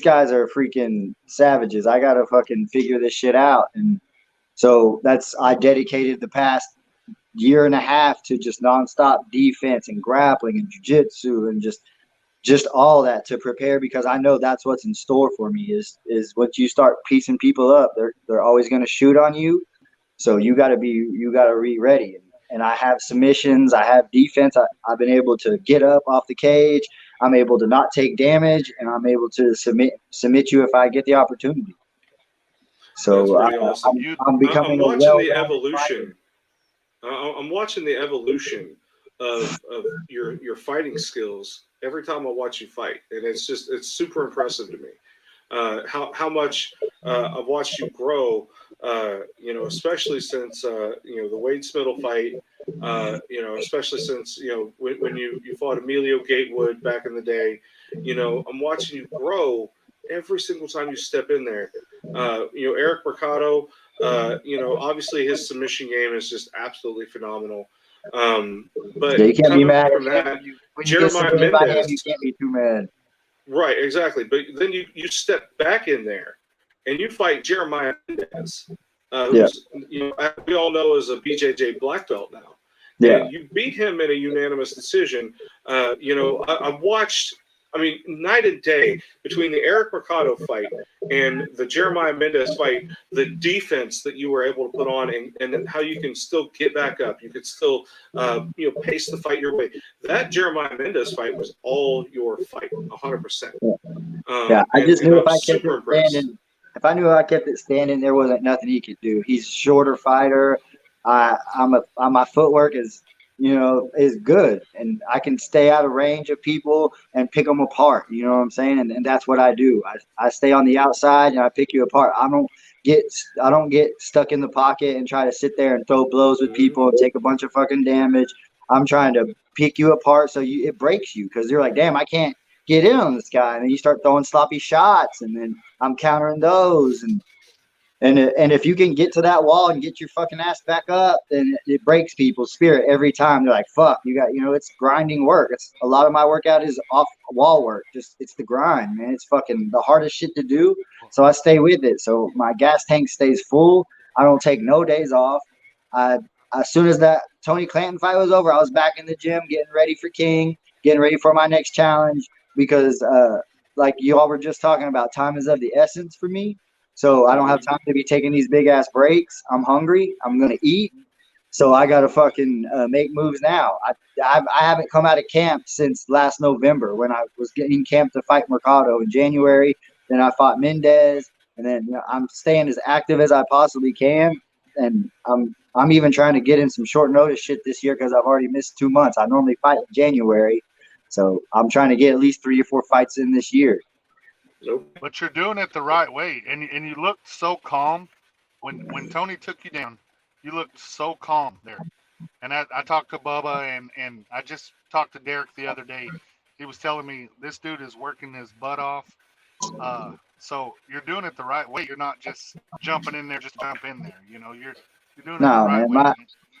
guys are freaking savages. I got to fucking figure this shit out. And so I dedicated the past year and a half to just nonstop defense and grappling and jiu-jitsu and just just all that to prepare, because I know that's what's in store for me is once you start piecing people up, they're always going to shoot on you. So you got to be ready. And I have submissions. I have defense. I've been able to get up off the cage. I'm able to not take damage, and I'm able to submit you if I get the opportunity. So That's pretty awesome. I'm becoming I'm watching the a evolution. I'm watching the evolution of your fighting skills every time I watch you fight, and it's super impressive to me. How much I've watched you grow, especially since the Wade Smittle fight, especially since when you fought Emilio Gatewood back in the day. I'm watching you grow every single time you step in there. Eric Mercado, obviously his submission game is just absolutely phenomenal. But you can't be mad from at that, him. When Jeremiah you get Mendez, you can't be too mad. right, exactly. But then you step back in there and you fight Jeremiah Mendez, who's we all know is a BJJ black belt now. Yeah. And you beat him in a unanimous decision. I've watched, night and day between the Eric Mercado fight and the Jeremiah Mendez fight, the defense that you were able to put on and how you can still get back up. You could still, pace the fight your way. That Jeremiah Mendez fight was all your fight, 100%. I just knew if I kept super it impressed. standing, if I knew I kept it standing, there wasn't nothing he could do. He's a shorter fighter. My footwork is good, and I can stay out of range of people and pick them apart. You know what I'm saying? And that's what I do. I stay on the outside and I pick you apart. I don't get stuck in the pocket and try to sit there and throw blows with people and take a bunch of fucking damage. I'm trying to pick you apart so it breaks you, because you're like, damn, I can't get in on this guy, and then you start throwing sloppy shots, and then I'm countering those, and if you can get to that wall and get your fucking ass back up, then it breaks people's spirit every time. They're like, fuck, it's grinding work. It's a lot of my workout is off wall work. It's the grind, man. It's fucking the hardest shit to do. So I stay with it. So my gas tank stays full. I don't take no days off. As soon as that Tony Clanton fight was over, I was back in the gym getting ready for King, getting ready for my next challenge, because like you all were just talking about, time is of the essence for me. So I don't have time to be taking these big ass breaks. I'm hungry. I'm gonna eat. So I gotta fucking make moves now. I haven't come out of camp since last November, when I was getting camp to fight Mercado in January. Then I fought Mendez, and then I'm staying as active as I possibly can. And I'm even trying to get in some short notice shit this year, because I've already missed 2 months. I normally fight in January, so I'm trying to get at least 3 or 4 fights in this year. But you're doing it the right way, and you looked so calm when Tony took you down. You looked so calm there. And I talked to Bubba, and I just talked to Derek the other day. He was telling me this dude is working his butt off. So you're doing it the right way. You're not just jumping in there, just jump in there. You're doing it the right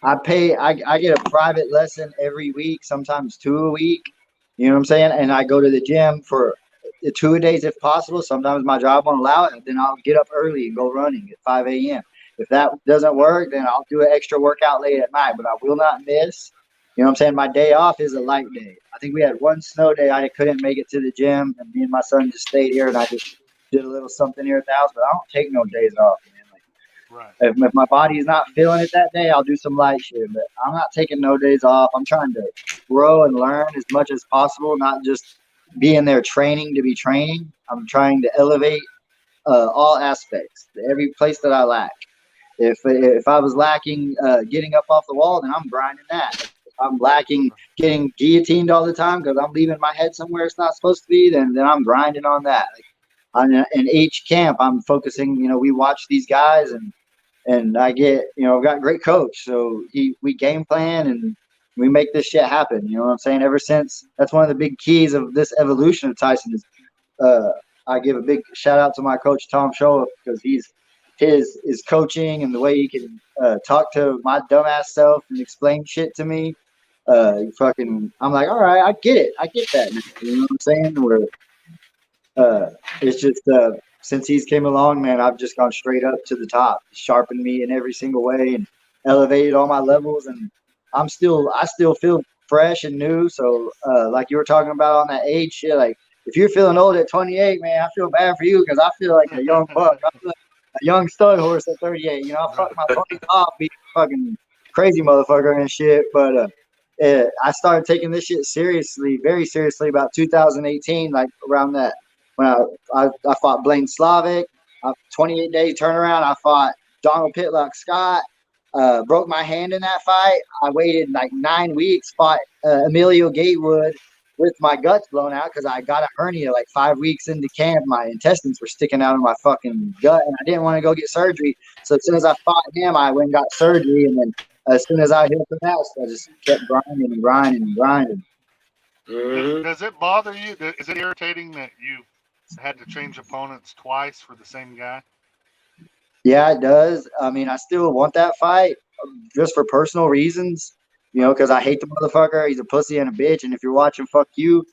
way. I get a private lesson every week, sometimes 2 a week. You know what I'm saying? And I go to the gym for 2 a days if possible. Sometimes my job won't allow it, and then I'll get up early and go running at 5 a.m. If that doesn't work, then I'll do an extra workout late at night, but I will not miss. You know what I'm saying? My day off is a light day. I think we had one snow day. I couldn't make it to the gym, and me and my son just stayed here, and I just did a little something here at the house, but I don't take no days off, man. If my body is not feeling it that day, I'll do some light shit, but I'm not taking no days off. I'm trying to grow and learn as much as possible, not just be in there training to be training. I'm trying to elevate all aspects, every place that I lack. If I was lacking getting up off the wall, then I'm grinding that. If I'm lacking getting guillotined all the time because I'm leaving my head somewhere it's not supposed to be, then I'm grinding on that. In each camp, I'm focusing. We watch these guys, and I get, I've got a great coach, so we game plan and we make this shit happen. You know what I'm saying? Ever since, that's one of the big keys of this evolution of Tyson is I give a big shout out to my coach Tom Show, because his coaching and the way he can talk to my dumbass self and explain shit to me. I'm like, all right, I get it. I get that. You know what I'm saying? It's just since he's came along, man, I've just gone straight up to the top, sharpened me in every single way and elevated all my levels. And I still feel fresh and new. So, like you were talking about on that age shit, like if you're feeling old at 28, man, I feel bad for you because I feel like a young buck. I feel like a young stud horse at 38. You know, I fucked my pony off, being fucking crazy motherfucker and shit. But I started taking this shit seriously, very seriously, about 2018, like around that when I fought Blaine Slavic. 28 day turnaround. I fought Donald Pitlock Scott. Broke my hand in that fight. I waited like 9 weeks. Fought Emilio Gatewood with my guts blown out because I got a hernia like 5 weeks into camp. My intestines were sticking out of my fucking gut, and I didn't want to go get surgery. So as soon as I fought him, I went and got surgery, and then as soon as I healed from that, I just kept grinding and grinding and grinding. Does it bother you? Is it irritating that you had to change opponents twice for the same guy? Yeah, it does. I mean, I still want that fight just for personal reasons, you know, because I hate the motherfucker. He's a pussy and a bitch. And if you're watching, fuck you.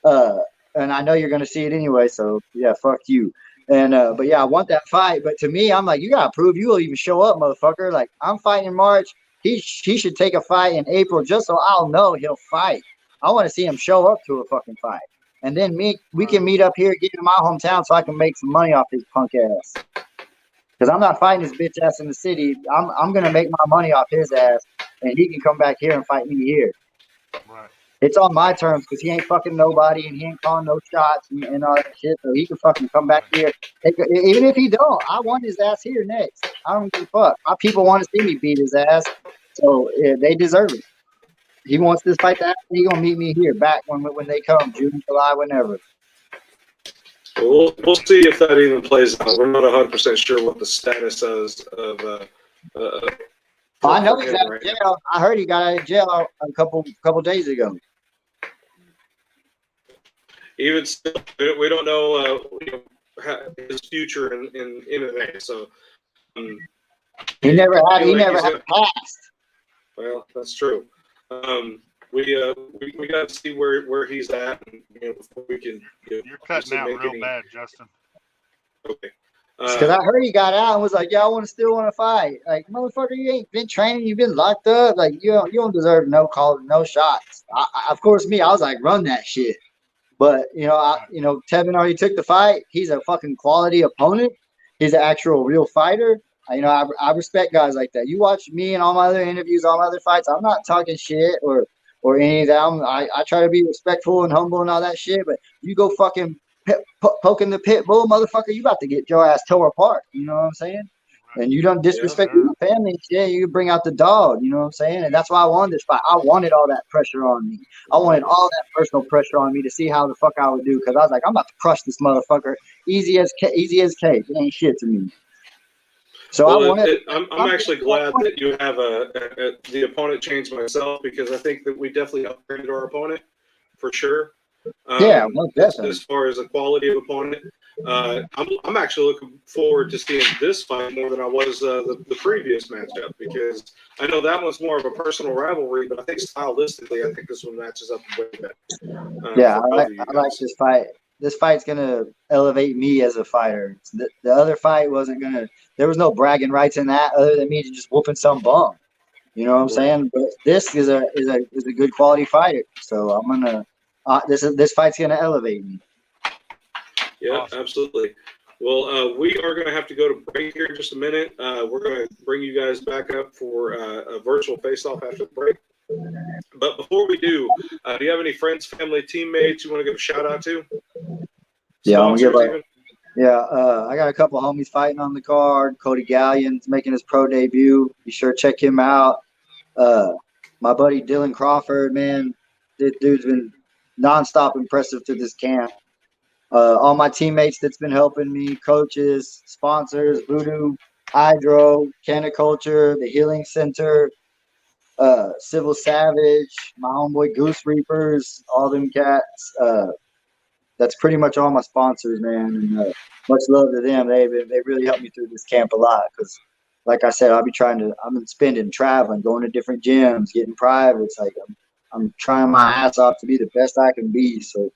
And I know you're going to see it anyway. So, yeah, fuck you. And but, yeah, I want that fight. But to me, I'm like, you got to prove you will even show up, motherfucker. Like, I'm fighting in March. He should take a fight in April just so I'll know he'll fight. I want to see him show up to a fucking fight. And then we can meet up here, get in my hometown so I can make some money off his punk ass. Because I'm not fighting his bitch ass in the city. I'm going to make my money off his ass, and he can come back here and fight me here. Right. It's on my terms because he ain't fucking nobody and he ain't calling no shots and all that shit. So he can fucking come back here. Even if he don't, I want his ass here next. I don't give a fuck. My people want to see me beat his ass, so yeah, they deserve it. He wants this fight to happen. He's going to meet me here back when they come, June, July, whenever. We'll see if that even plays out. We're not 100% sure what the status is of. I know he's out of jail. I heard he got out of jail a couple days ago. Even still, we don't know his future in MMA. So he never had a past. Well, that's true. We got to see where he's at, and, before we can. You're cutting out real bad, Justin. Okay. Because I heard he got out and was like, "Yeah, I still want to fight." Like, motherfucker, you ain't been training, you've been locked up. Like, you don't deserve no call, no shots. Of course, I was like, run that shit. But Tevin already took the fight. He's a fucking quality opponent. He's an actual real fighter. I respect guys like that. You watch me and all my other interviews, all my other fights. I'm not talking shit or any of that. I try to be respectful and humble and all that shit. But you go fucking poking the pit bull, motherfucker, you about to get your ass tore apart. You know what I'm saying? And you don't disrespect your family and shit. You bring out the dog. You know what I'm saying? And that's why I wanted this fight. I wanted all that pressure on me. I wanted all that personal pressure on me to see how the fuck I would do. Because I was like, I'm about to crush this motherfucker. Easy as cake. It ain't shit to me. So I'm actually glad that you have the opponent change myself, because I think that we definitely upgraded our opponent for sure. Well, definitely. As far as the quality of opponent, I'm actually looking forward to seeing this fight more than I was the previous matchup, because I know that one's more of a personal rivalry, but I think stylistically, I think this one matches up way better. I like this fight. This fight's gonna elevate me as a fighter. The other fight wasn't gonna. There was no bragging rights in that, other than me just whooping some bum. You know what I'm saying? But this is a good quality fighter. So I'm gonna. This fight's gonna elevate me. Yeah, awesome. Absolutely. Well, we are going to have to go to break here in just a minute. We're going to bring you guys back up for a virtual face-off after the break. But before we do you have any friends, family, teammates you want to give a shout-out to? Yeah, I got a couple homies fighting on the card. Cody Gallian's making his pro debut. Be sure to check him out. My buddy Dylan Crawford, man, this dude's been nonstop impressive to this camp. All my teammates that's been helping me, coaches, sponsors, Voodoo, Hydro, Caniculture, the Healing Center, Civil Savage, my homeboy Goose Reapers, all them cats. That's pretty much all my sponsors, man. And much love to them. They really helped me through this camp a lot, because, like I said, I've been spending traveling, going to different gyms, getting privates. Like I'm trying my ass off to be the best I can be. So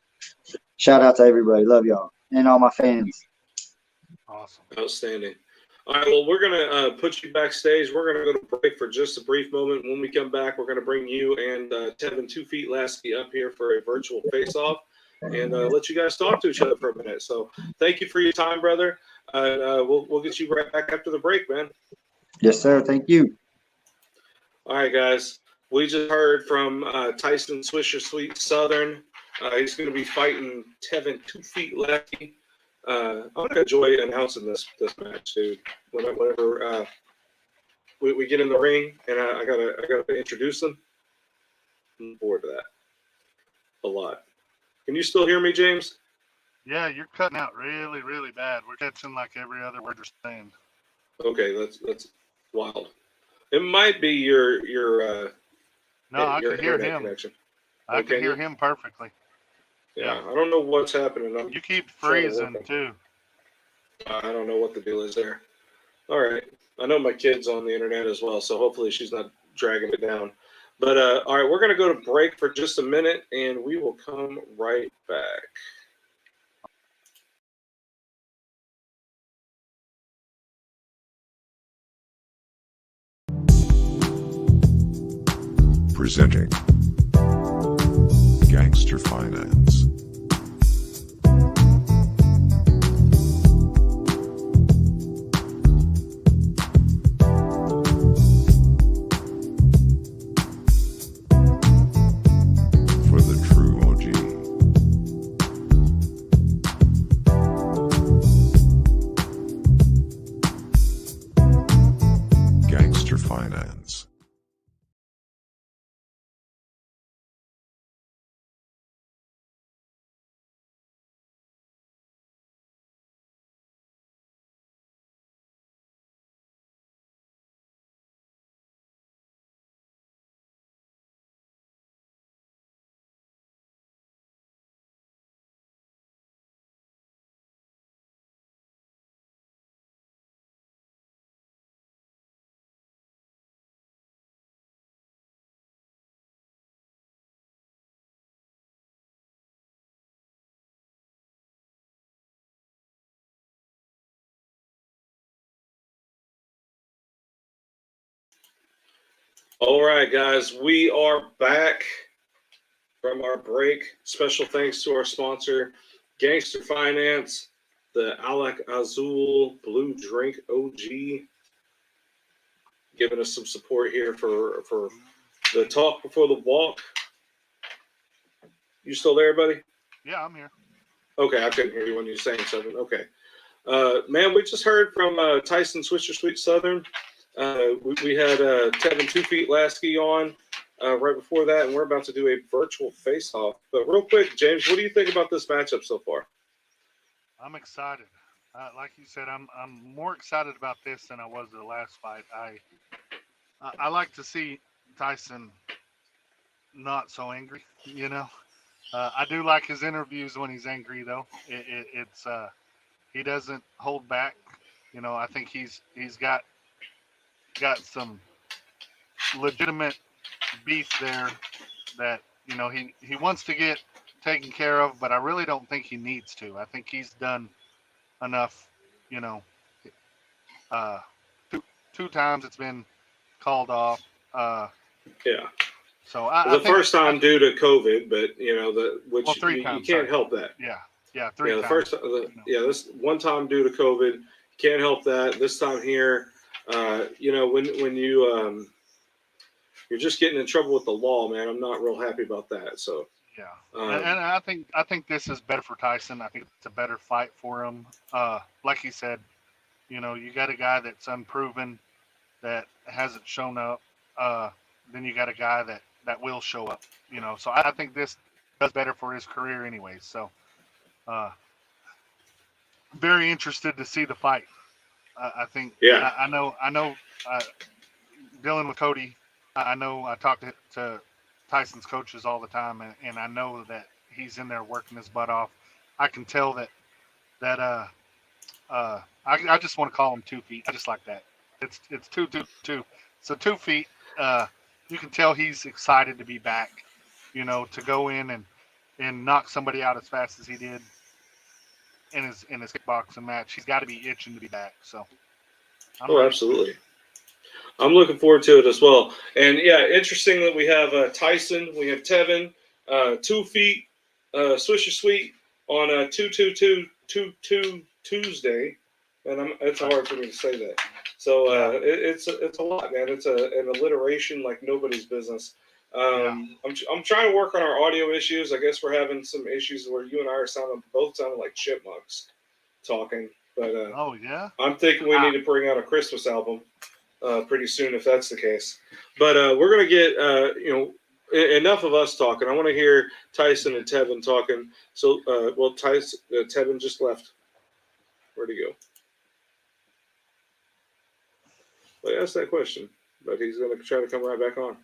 shout out to everybody. Love y'all and all my fans. Awesome. Outstanding. All right, well, we're going to put you backstage. We're going to go to break for just a brief moment. When we come back, we're going to bring you and Tevin 2 Feet Laskey up here for a virtual face-off and let you guys talk to each other for a minute. So thank you for your time, brother. We'll get you right back after the break, man. Yes, sir. Thank you. All right, guys. We just heard from Tyson Swisher Sweet Southern. He's going to be fighting Tevin 2 Feet Laskey. I'm gonna enjoy announcing this match, dude. Whenever we get in the ring and I gotta introduce them, I'm looking forward to that a lot. Can you still hear me, James? Yeah, you're cutting out really, really bad. We're catching like every other word you're saying. Okay, that's wild. It might be your No, I your can hear internet him. connection. I Okay, can hear him perfectly. Yeah, I don't know what's happening. You keep freezing too. I don't know what the deal is there. All right. I know my kid's on the internet as well, so hopefully she's not dragging it down. But all right, we're going to go to break for just a minute, and we will come right back. Presenting Gangster Finance. For the true OG. Gangster Finance. All right, guys, we are back from our break. Special thanks to our sponsor, Gangster Finance, the Alec Azul Blue Drink OG, giving us some support here for the talk before the walk. You still there, buddy? Yeah, I'm here. Okay, I couldn't hear you when you were saying something. Okay. Man, we just heard from Tyson Swisher Sweet Southern. We had Tevin 2 Feet Laskey on right before that, and we're about to do a virtual face-off. But real quick, James, what do you think about this matchup so far? I'm excited. Like you said, I'm more excited about this than I was the last fight. I like to see Tyson not so angry, you know. I do like his interviews when he's angry, though. It's he doesn't hold back. You know, I think he's got some legitimate beef there that, you know, he wants to get taken care of, but I really don't think he needs to. I think he's done enough, you know. Two times it's been called off. Yeah. So the first time due to COVID, but you know three you times, can't help that. Yeah, three times. The first, this one time due to COVID, can't help that. This time here, you know, when you you're just getting in trouble with the law, man. I'm not real happy about that. So yeah, and I think this is better for Tyson. I think it's a better fight for him. Like he said, you know, you got a guy that's unproven, that hasn't shown up. Then you got a guy that will show up. You know, so I think this does better for his career, anyway. So, very interested to see the fight. I think. Yeah. I know. Dealing with Cody, I know I talk to Tyson's coaches all the time, and I know that he's in there working his butt off. I can tell that I just want to call him 2 feet. I just like that. It's 2. So 2 feet. You can tell he's excited to be back. You know, to go in and knock somebody out as fast as he did in his kickboxing match. He's got to be itching to be back. So Oh, absolutely. I'm looking forward to it as well. And yeah, interesting that we have Tyson, we have Tevin, 2 feet, Swisher Sweet on 2-2-2-2-2 Tuesday, and it's hard for me to say that. So it's a lot, man. It's an alliteration like nobody's business. I'm trying to work on our audio issues. I guess we're having some issues where you and I are both sounding like chipmunks talking. But I'm thinking we need to bring out a Christmas album pretty soon if that's the case. But we're gonna get enough of us talking. I want to hear Tyson and Tevin talking. So Tevin just left. Where'd he go? Well, I asked that question, but he's gonna try to come right back on.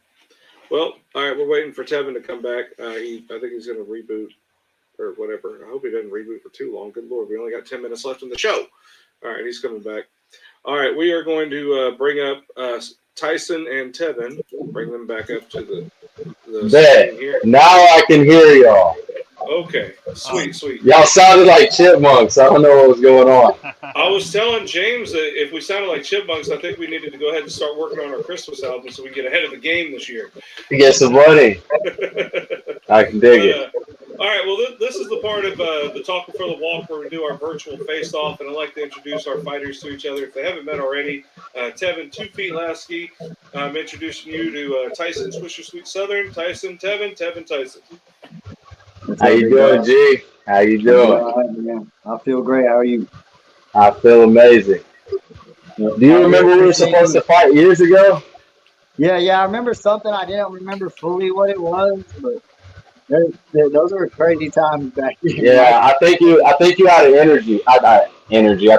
Well, all right, we're waiting for Tevin to come back. I think he's gonna reboot or whatever. I hope he doesn't reboot for too long. Good Lord, we only got 10 minutes left in the show. All right, he's coming back. All right, we are going to bring up Tyson and Tevin. Bring them back up to the screen here. Now I can hear y'all. Okay, sweet. Y'all sounded like chipmunks. I don't know what was going on. I was telling James that if we sounded like chipmunks, I think we needed to go ahead and start working on our Christmas album so we can get ahead of the game this year. To get some money. I can dig it. All right, well, this is the part of the Talk Before the Walk where we do our virtual face-off, and I'd like to introduce our fighters to each other. If they haven't met already, Tevin, 2 feet Laskey. I'm introducing you to Tyson, Swisher Sweet Southern, Tyson, Tevin, Tyson. How you doing, G? How you doing? I feel great. How are you? I feel amazing. Do you remember we were supposed to fight years ago? Yeah, I remember something. I didn't remember fully what it was, but those were crazy times back then. Yeah, I think you had an energy. I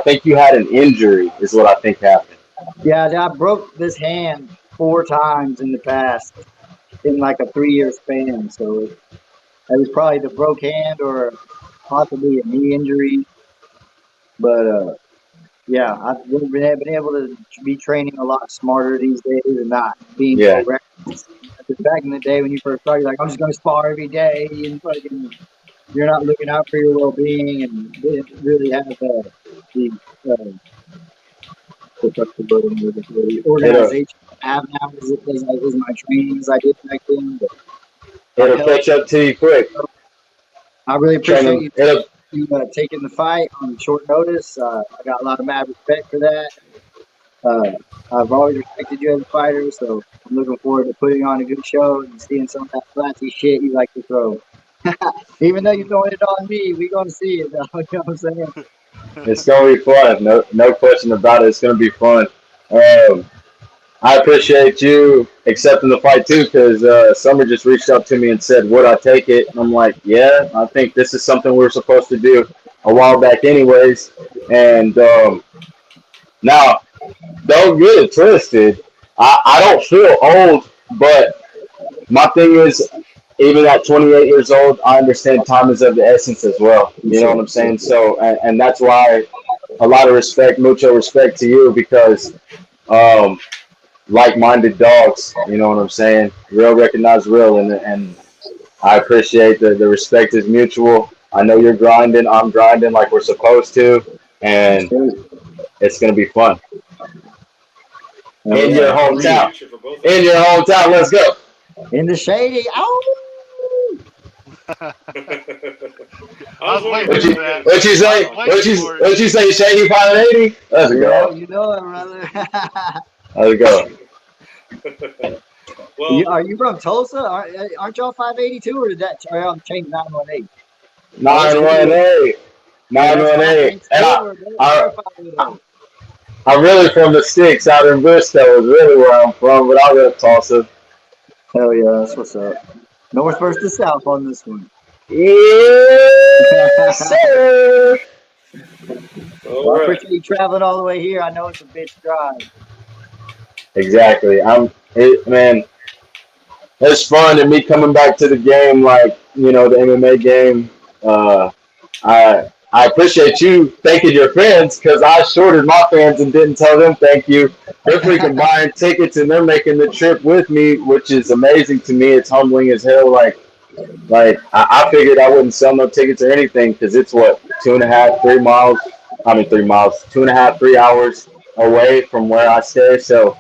think you had an injury is what I think happened. Yeah, I broke this hand 4 times in the past in like a 3-year span. So it was probably the broke hand or possibly a knee injury. But I've been able to be training a lot smarter these days and not being so reckless. Back in the day when you first started, you're like, I'm just going to spar every day, and fucking, you're not looking out for your well-being, and didn't really have the organization I have now as my training as I did back then. But it'll catch up to you quick. I really appreciate you taking the fight on short notice. I got a lot of mad respect for that. I've always respected you as a fighter, so I'm looking forward to putting on a good show and seeing some of that flashy shit you like to throw. Even though you're throwing it on me, we're going to see it, though. You know what I'm saying? It's going to be fun. No question about it. It's going to be fun. I appreciate you accepting the fight, too, because Summer just reached out to me and said, would I take it? And I'm like, yeah, I think this is something we were supposed to do a while back anyways. And now, don't get it twisted. I don't feel old, but my thing is, even at 28 years old, I understand time is of the essence as well. You know what I'm saying? So, and that's why a lot of respect, mucho respect to you, because like-minded dogs, you know what I'm saying? Real recognize real, and I appreciate the respect is mutual. I know you're grinding, I'm grinding like we're supposed to, and it's going to be fun. In your hometown. Let's go. In the shady. Ow! What you say? What you say? Shady 580? Let's go. You know it, brother. Let's go. Well, are you from Tulsa? Aren't y'all 582, or did that change 918? 918. 918. And I'm really from the sticks out in Bristol is really where I'm from, but I live Tulsa. Hell yeah, that's what's up. North versus South on this one. Yes, sir. Well, I appreciate you traveling all the way here. I know it's a bitch drive. Exactly. Man, it's fun, and me coming back to the game, like, you know, the MMA game. I appreciate you thanking your fans, because I shorted my fans and didn't tell them thank you. They're freaking buying tickets and they're making the trip with me, which is amazing to me. It's humbling as hell. Like I figured I wouldn't sell no tickets or anything, because it's what, 2.5, 3 miles. 2.5, 3 hours away from where I stay, so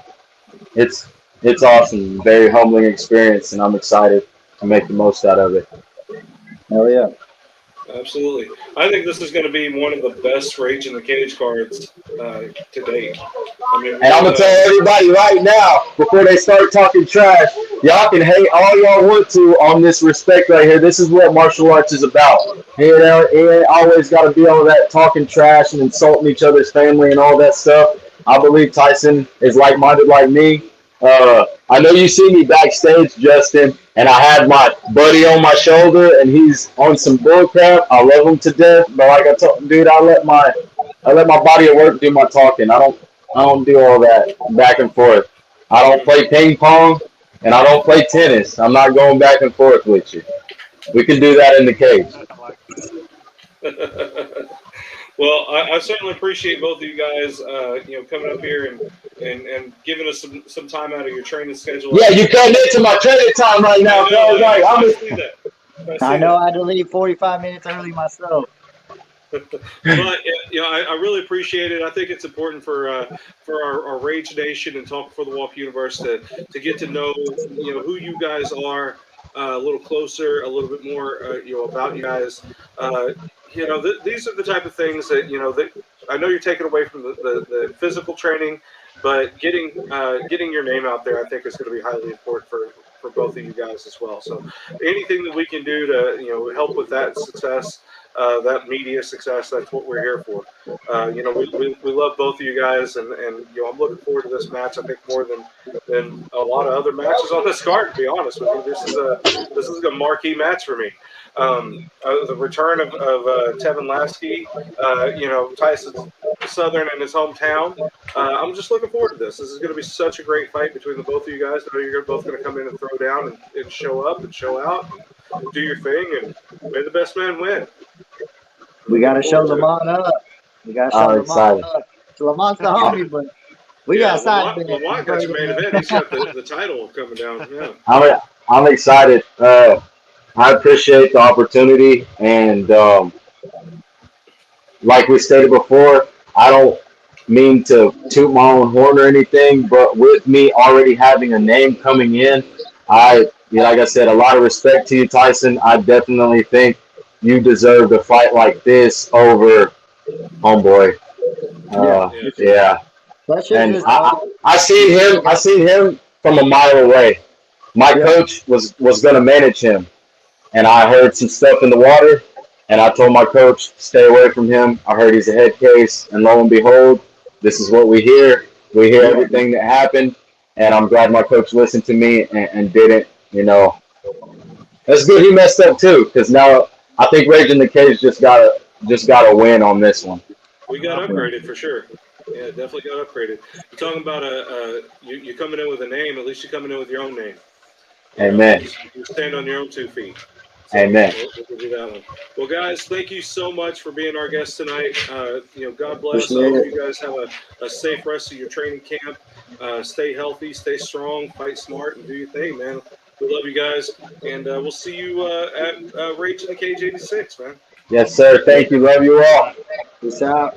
it's it's awesome, very humbling experience, and I'm excited to make the most out of it. Hell yeah. Absolutely. I think this is going to be one of the best Rage in the Cage cards to date. I mean, And I'm gonna tell everybody right now, before they start talking trash, y'all can hate all y'all want to on this respect right here. This is what martial arts is about. You know, it ain't always got to be all that talking trash and insulting each other's family and all that stuff. I believe Tyson is like-minded like me. I know you see me backstage, Justin, and I had my buddy on my shoulder, and he's on some bullcrap. I love him to death, but like I told, dude, I let my body of work do my talking. I don't do all that back and forth. I don't play ping pong, and I don't play tennis. I'm not going back and forth with you. We can do that in the cage. I like that. well, I certainly appreciate both of you guys, coming up here and giving us some time out of your training schedule. Yeah, you cutting into my training time right now, bro. Like, I see that. I know I had to leave 45 minutes early myself. But I really appreciate it. I think it's important for our Rage Nation and Talk for the Walk universe to get to know who you guys are a little closer, a little bit more about you guys. These are the type of things that that I know you're taking away from the physical training, but getting your name out there, I think, is going to be highly important for both of you guys as well. So anything that we can do to help with that success, that media success, that's what we're here for. We love both of you guys, and I'm looking forward to this match. I think more than a lot of other matches on this card. To be honest with you, this is a marquee match for me. The return of Tevin Laskey, Tyson Southern in his hometown. I'm just looking forward to this. This is going to be such a great fight between the both of you guys. I know you're both going to come in and throw down and show up and show out and do your thing, and may the best man win. We got to show Lamont up. We got to show Lamont up. So Lamont's the homie, but we got side bets. Lamont got your main event. He's got the title coming down. Yeah. I'm excited. I appreciate the opportunity, and like we stated before, I don't mean to toot my own horn or anything, but with me already having a name coming in, like I said, a lot of respect to you, Tyson. I definitely think you deserve a fight like this over homeboy. Yeah. And I seen him from a mile away. My coach was gonna manage him, and I heard some stuff in the water, and I told my coach, stay away from him. I heard he's a head case, and lo and behold, this is what we hear. We hear everything that happened, and I'm glad my coach listened to me and didn't, That's good he messed up too, because now I think Rage in the Cage just got a win on this one. We got upgraded for sure. Yeah, definitely got upgraded. You're talking about you coming in with a name. At least you're coming in with your own name. Amen. You stand on your own 2 feet. So Amen. We'll do that one. Well, guys, thank you so much for being our guest tonight. God bless. I hope you guys have a safe rest of your training camp. Stay healthy, stay strong, fight smart, and do your thing, man. We love you guys, and we'll see you at Rage in the Cage 86, man. Yes, sir. Thank you. Love you all. Peace out.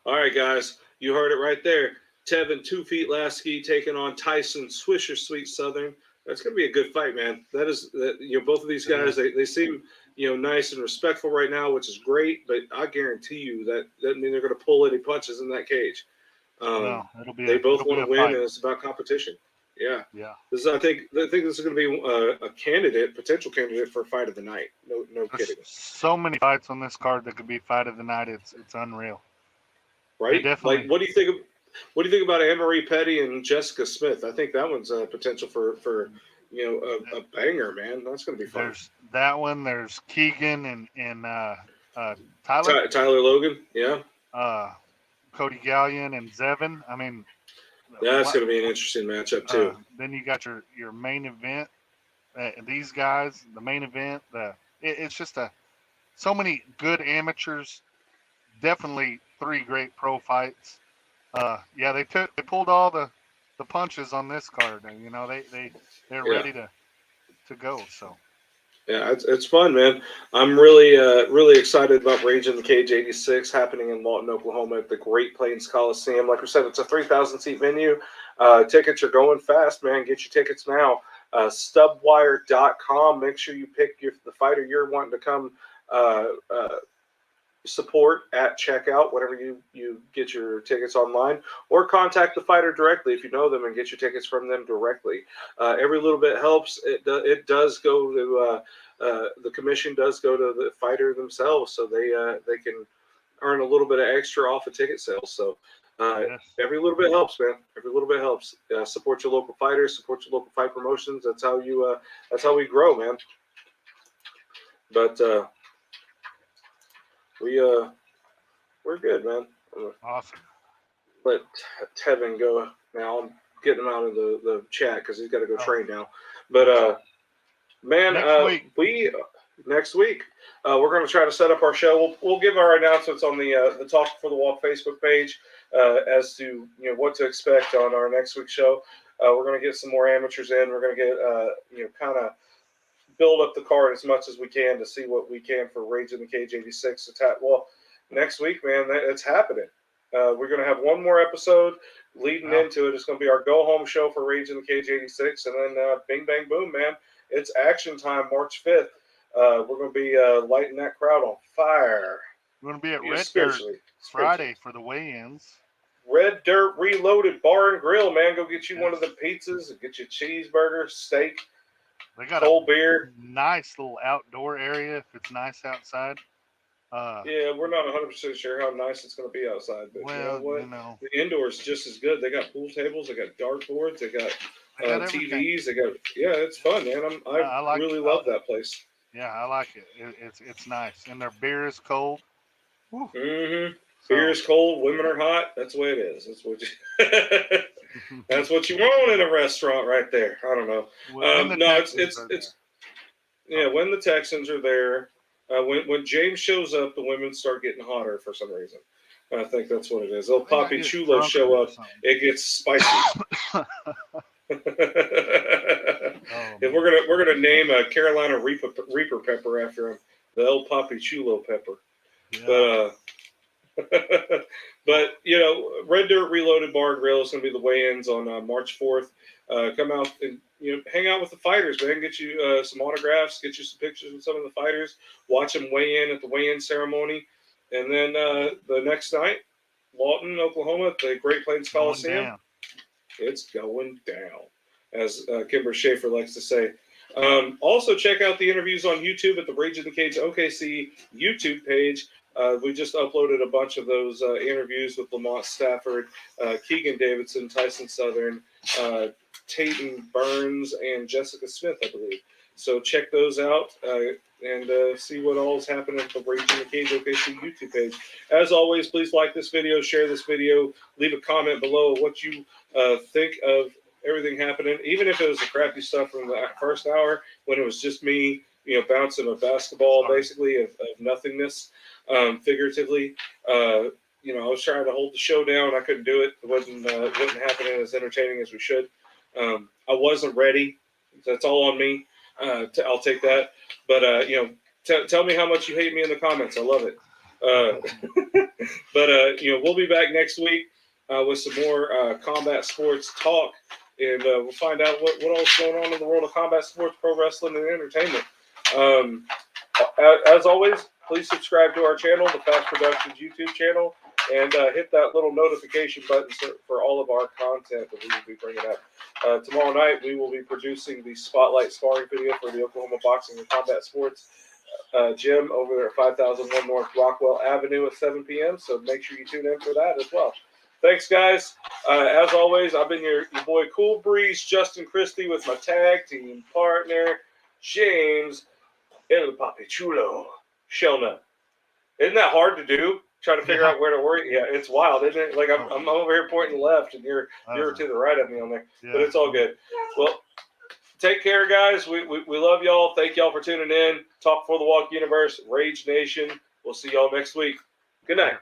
All right, guys, you heard it right there. Tevin 2 feet Laskey taking on Tyson Swisher Sweet Southern. That's going to be a good fight, man. Both of these guys, they seem nice and respectful right now, which is great. But I guarantee you that doesn't mean they're going to pull any punches in that cage. They both want to win, and it's about competition. Yeah. I think this is going to be a potential candidate for fight of the night. No kidding. So many fights on this card that could be fight of the night. It's unreal. Right? Like, what do you think? What do you think about Anne-Marie Petty and Jessica Smith? I think that one's a potential for a banger, man. That's going to be fun. There's that one. There's Keegan and Tyler. Tyler Logan, yeah. Cody Gallion and Zevin. I mean, that's going to be an interesting matchup too. Then you got your main event. These guys, the main event. It's just so many good amateurs. Definitely 3 great pro fights. They pulled all the punches on this card, and they're ready to go. So Yeah, it's fun, man. I'm really excited about Rage in the Cage 86 happening in Lawton, Oklahoma at the Great Plains Coliseum. Like I said, it's a 3,000 seat venue. Tickets are going fast, man. Get your tickets now. Stubwire.com. Make sure you pick the fighter you're wanting to come support at checkout whenever you get your tickets online, or contact the fighter directly if you know them and get your tickets from them directly. Every little bit helps. It does go to the commission does go to the fighter themselves, so they can earn a little bit of extra off of ticket sales. So Yes. every little bit helps, man. Every little bit helps. Support your local fighters, support your local fight promotions. That's how we grow, man. But we're good, man. Awesome. Let Tevin go now. I'm getting him out of the chat because he's got to go train now. But man, next week we're going to try to set up our show. We'll give our announcements on the Talk for the Walk Facebook page as to what to expect on our next week's show. We're going to get some more amateurs in. We're going to get kind of build up the card as much as we can to see what we can for Rage in the Cage 86 attack. Well, next week, man, it's happening. We're going to have one more episode leading into it. It's going to be our go-home show for Rage in the Cage 86, and then bing, bang, boom, man. It's action time, March 5th. We're going to be lighting that crowd on fire. We're going to be at Red Dirt Friday for the weigh-ins. Red Dirt Reloaded Bar and Grill, man. Go get you one of the pizzas, get you cheeseburger, steak. They got cold beer. Nice little outdoor area if it's nice outside. Yeah, we're not 100% sure how nice it's going to be outside, but you know what? The indoors just as good. They got pool tables, they got dartboards, they got TVs, it's fun, man. I really love that place. Yeah, I like it. It's nice, and their beer is cold. Mm-hmm. Beer is cold, women are hot. That's the way it is. That's what that's what you want in a restaurant, right there. I don't know. When the Texans are there. When James shows up, the women start getting hotter for some reason. I think that's what it is. El Papi Chulo show up, it gets spicy. And we're gonna name a Carolina Reaper pepper after him, the El Papi Chulo pepper. Yeah. But Red Dirt Reloaded Bar and Grill is going to be the weigh-ins on March 4th. Come out and hang out with the fighters, man. Get you some autographs, get you some pictures with some of the fighters. Watch them weigh in at the weigh-in ceremony, and then the next night, Lawton, Oklahoma, at the Great Plains Coliseum. It's going down, as Kimber Schaefer likes to say. Also, check out the interviews on YouTube at the Rage in the Cage OKC YouTube page. We just uploaded a bunch of those interviews with Lamont Stafford, Keegan Davidson, Tyson Southern, Tayton Burns, and Jessica Smith, I believe. So check those out and see what all is happening at the Rage in the Cage OKC YouTube page. As always, please like this video, share this video, leave a comment below what you think of everything happening, even if it was the crappy stuff from the first hour when it was just me, bouncing a basketball basically of nothingness. Figuratively, I was trying to hold the show down. I couldn't do it. It wasn't happening as entertaining as we should. I wasn't ready. That's all on me. I'll take that. But tell me how much you hate me in the comments. I love it. But we'll be back next week with some more combat sports talk, and we'll find out what all's going on in the world of combat sports, pro wrestling, and entertainment. As always, please subscribe to our channel, the Fast Productions YouTube channel, and hit that little notification button for all of our content that we will be bringing up. Tomorrow night, we will be producing the Spotlight sparring video for the Oklahoma Boxing and Combat Sports gym over there at 5001 North Rockwell Avenue at 7 p.m., so make sure you tune in for that as well. Thanks, guys. As always, I've been your boy Cool Breeze, Justin Christie, with my tag team partner, James El Papi Chulo Shelna. Isn't that hard to do? Trying to figure out where to work. Yeah, it's wild, isn't it? Like I'm over here pointing left, and you're to the right of me on there. Yeah. But it's all good. Well, take care, guys. We love y'all. Thank y'all for tuning in. Talk for the Walk Universe, Rage Nation. We'll see y'all next week. Good night.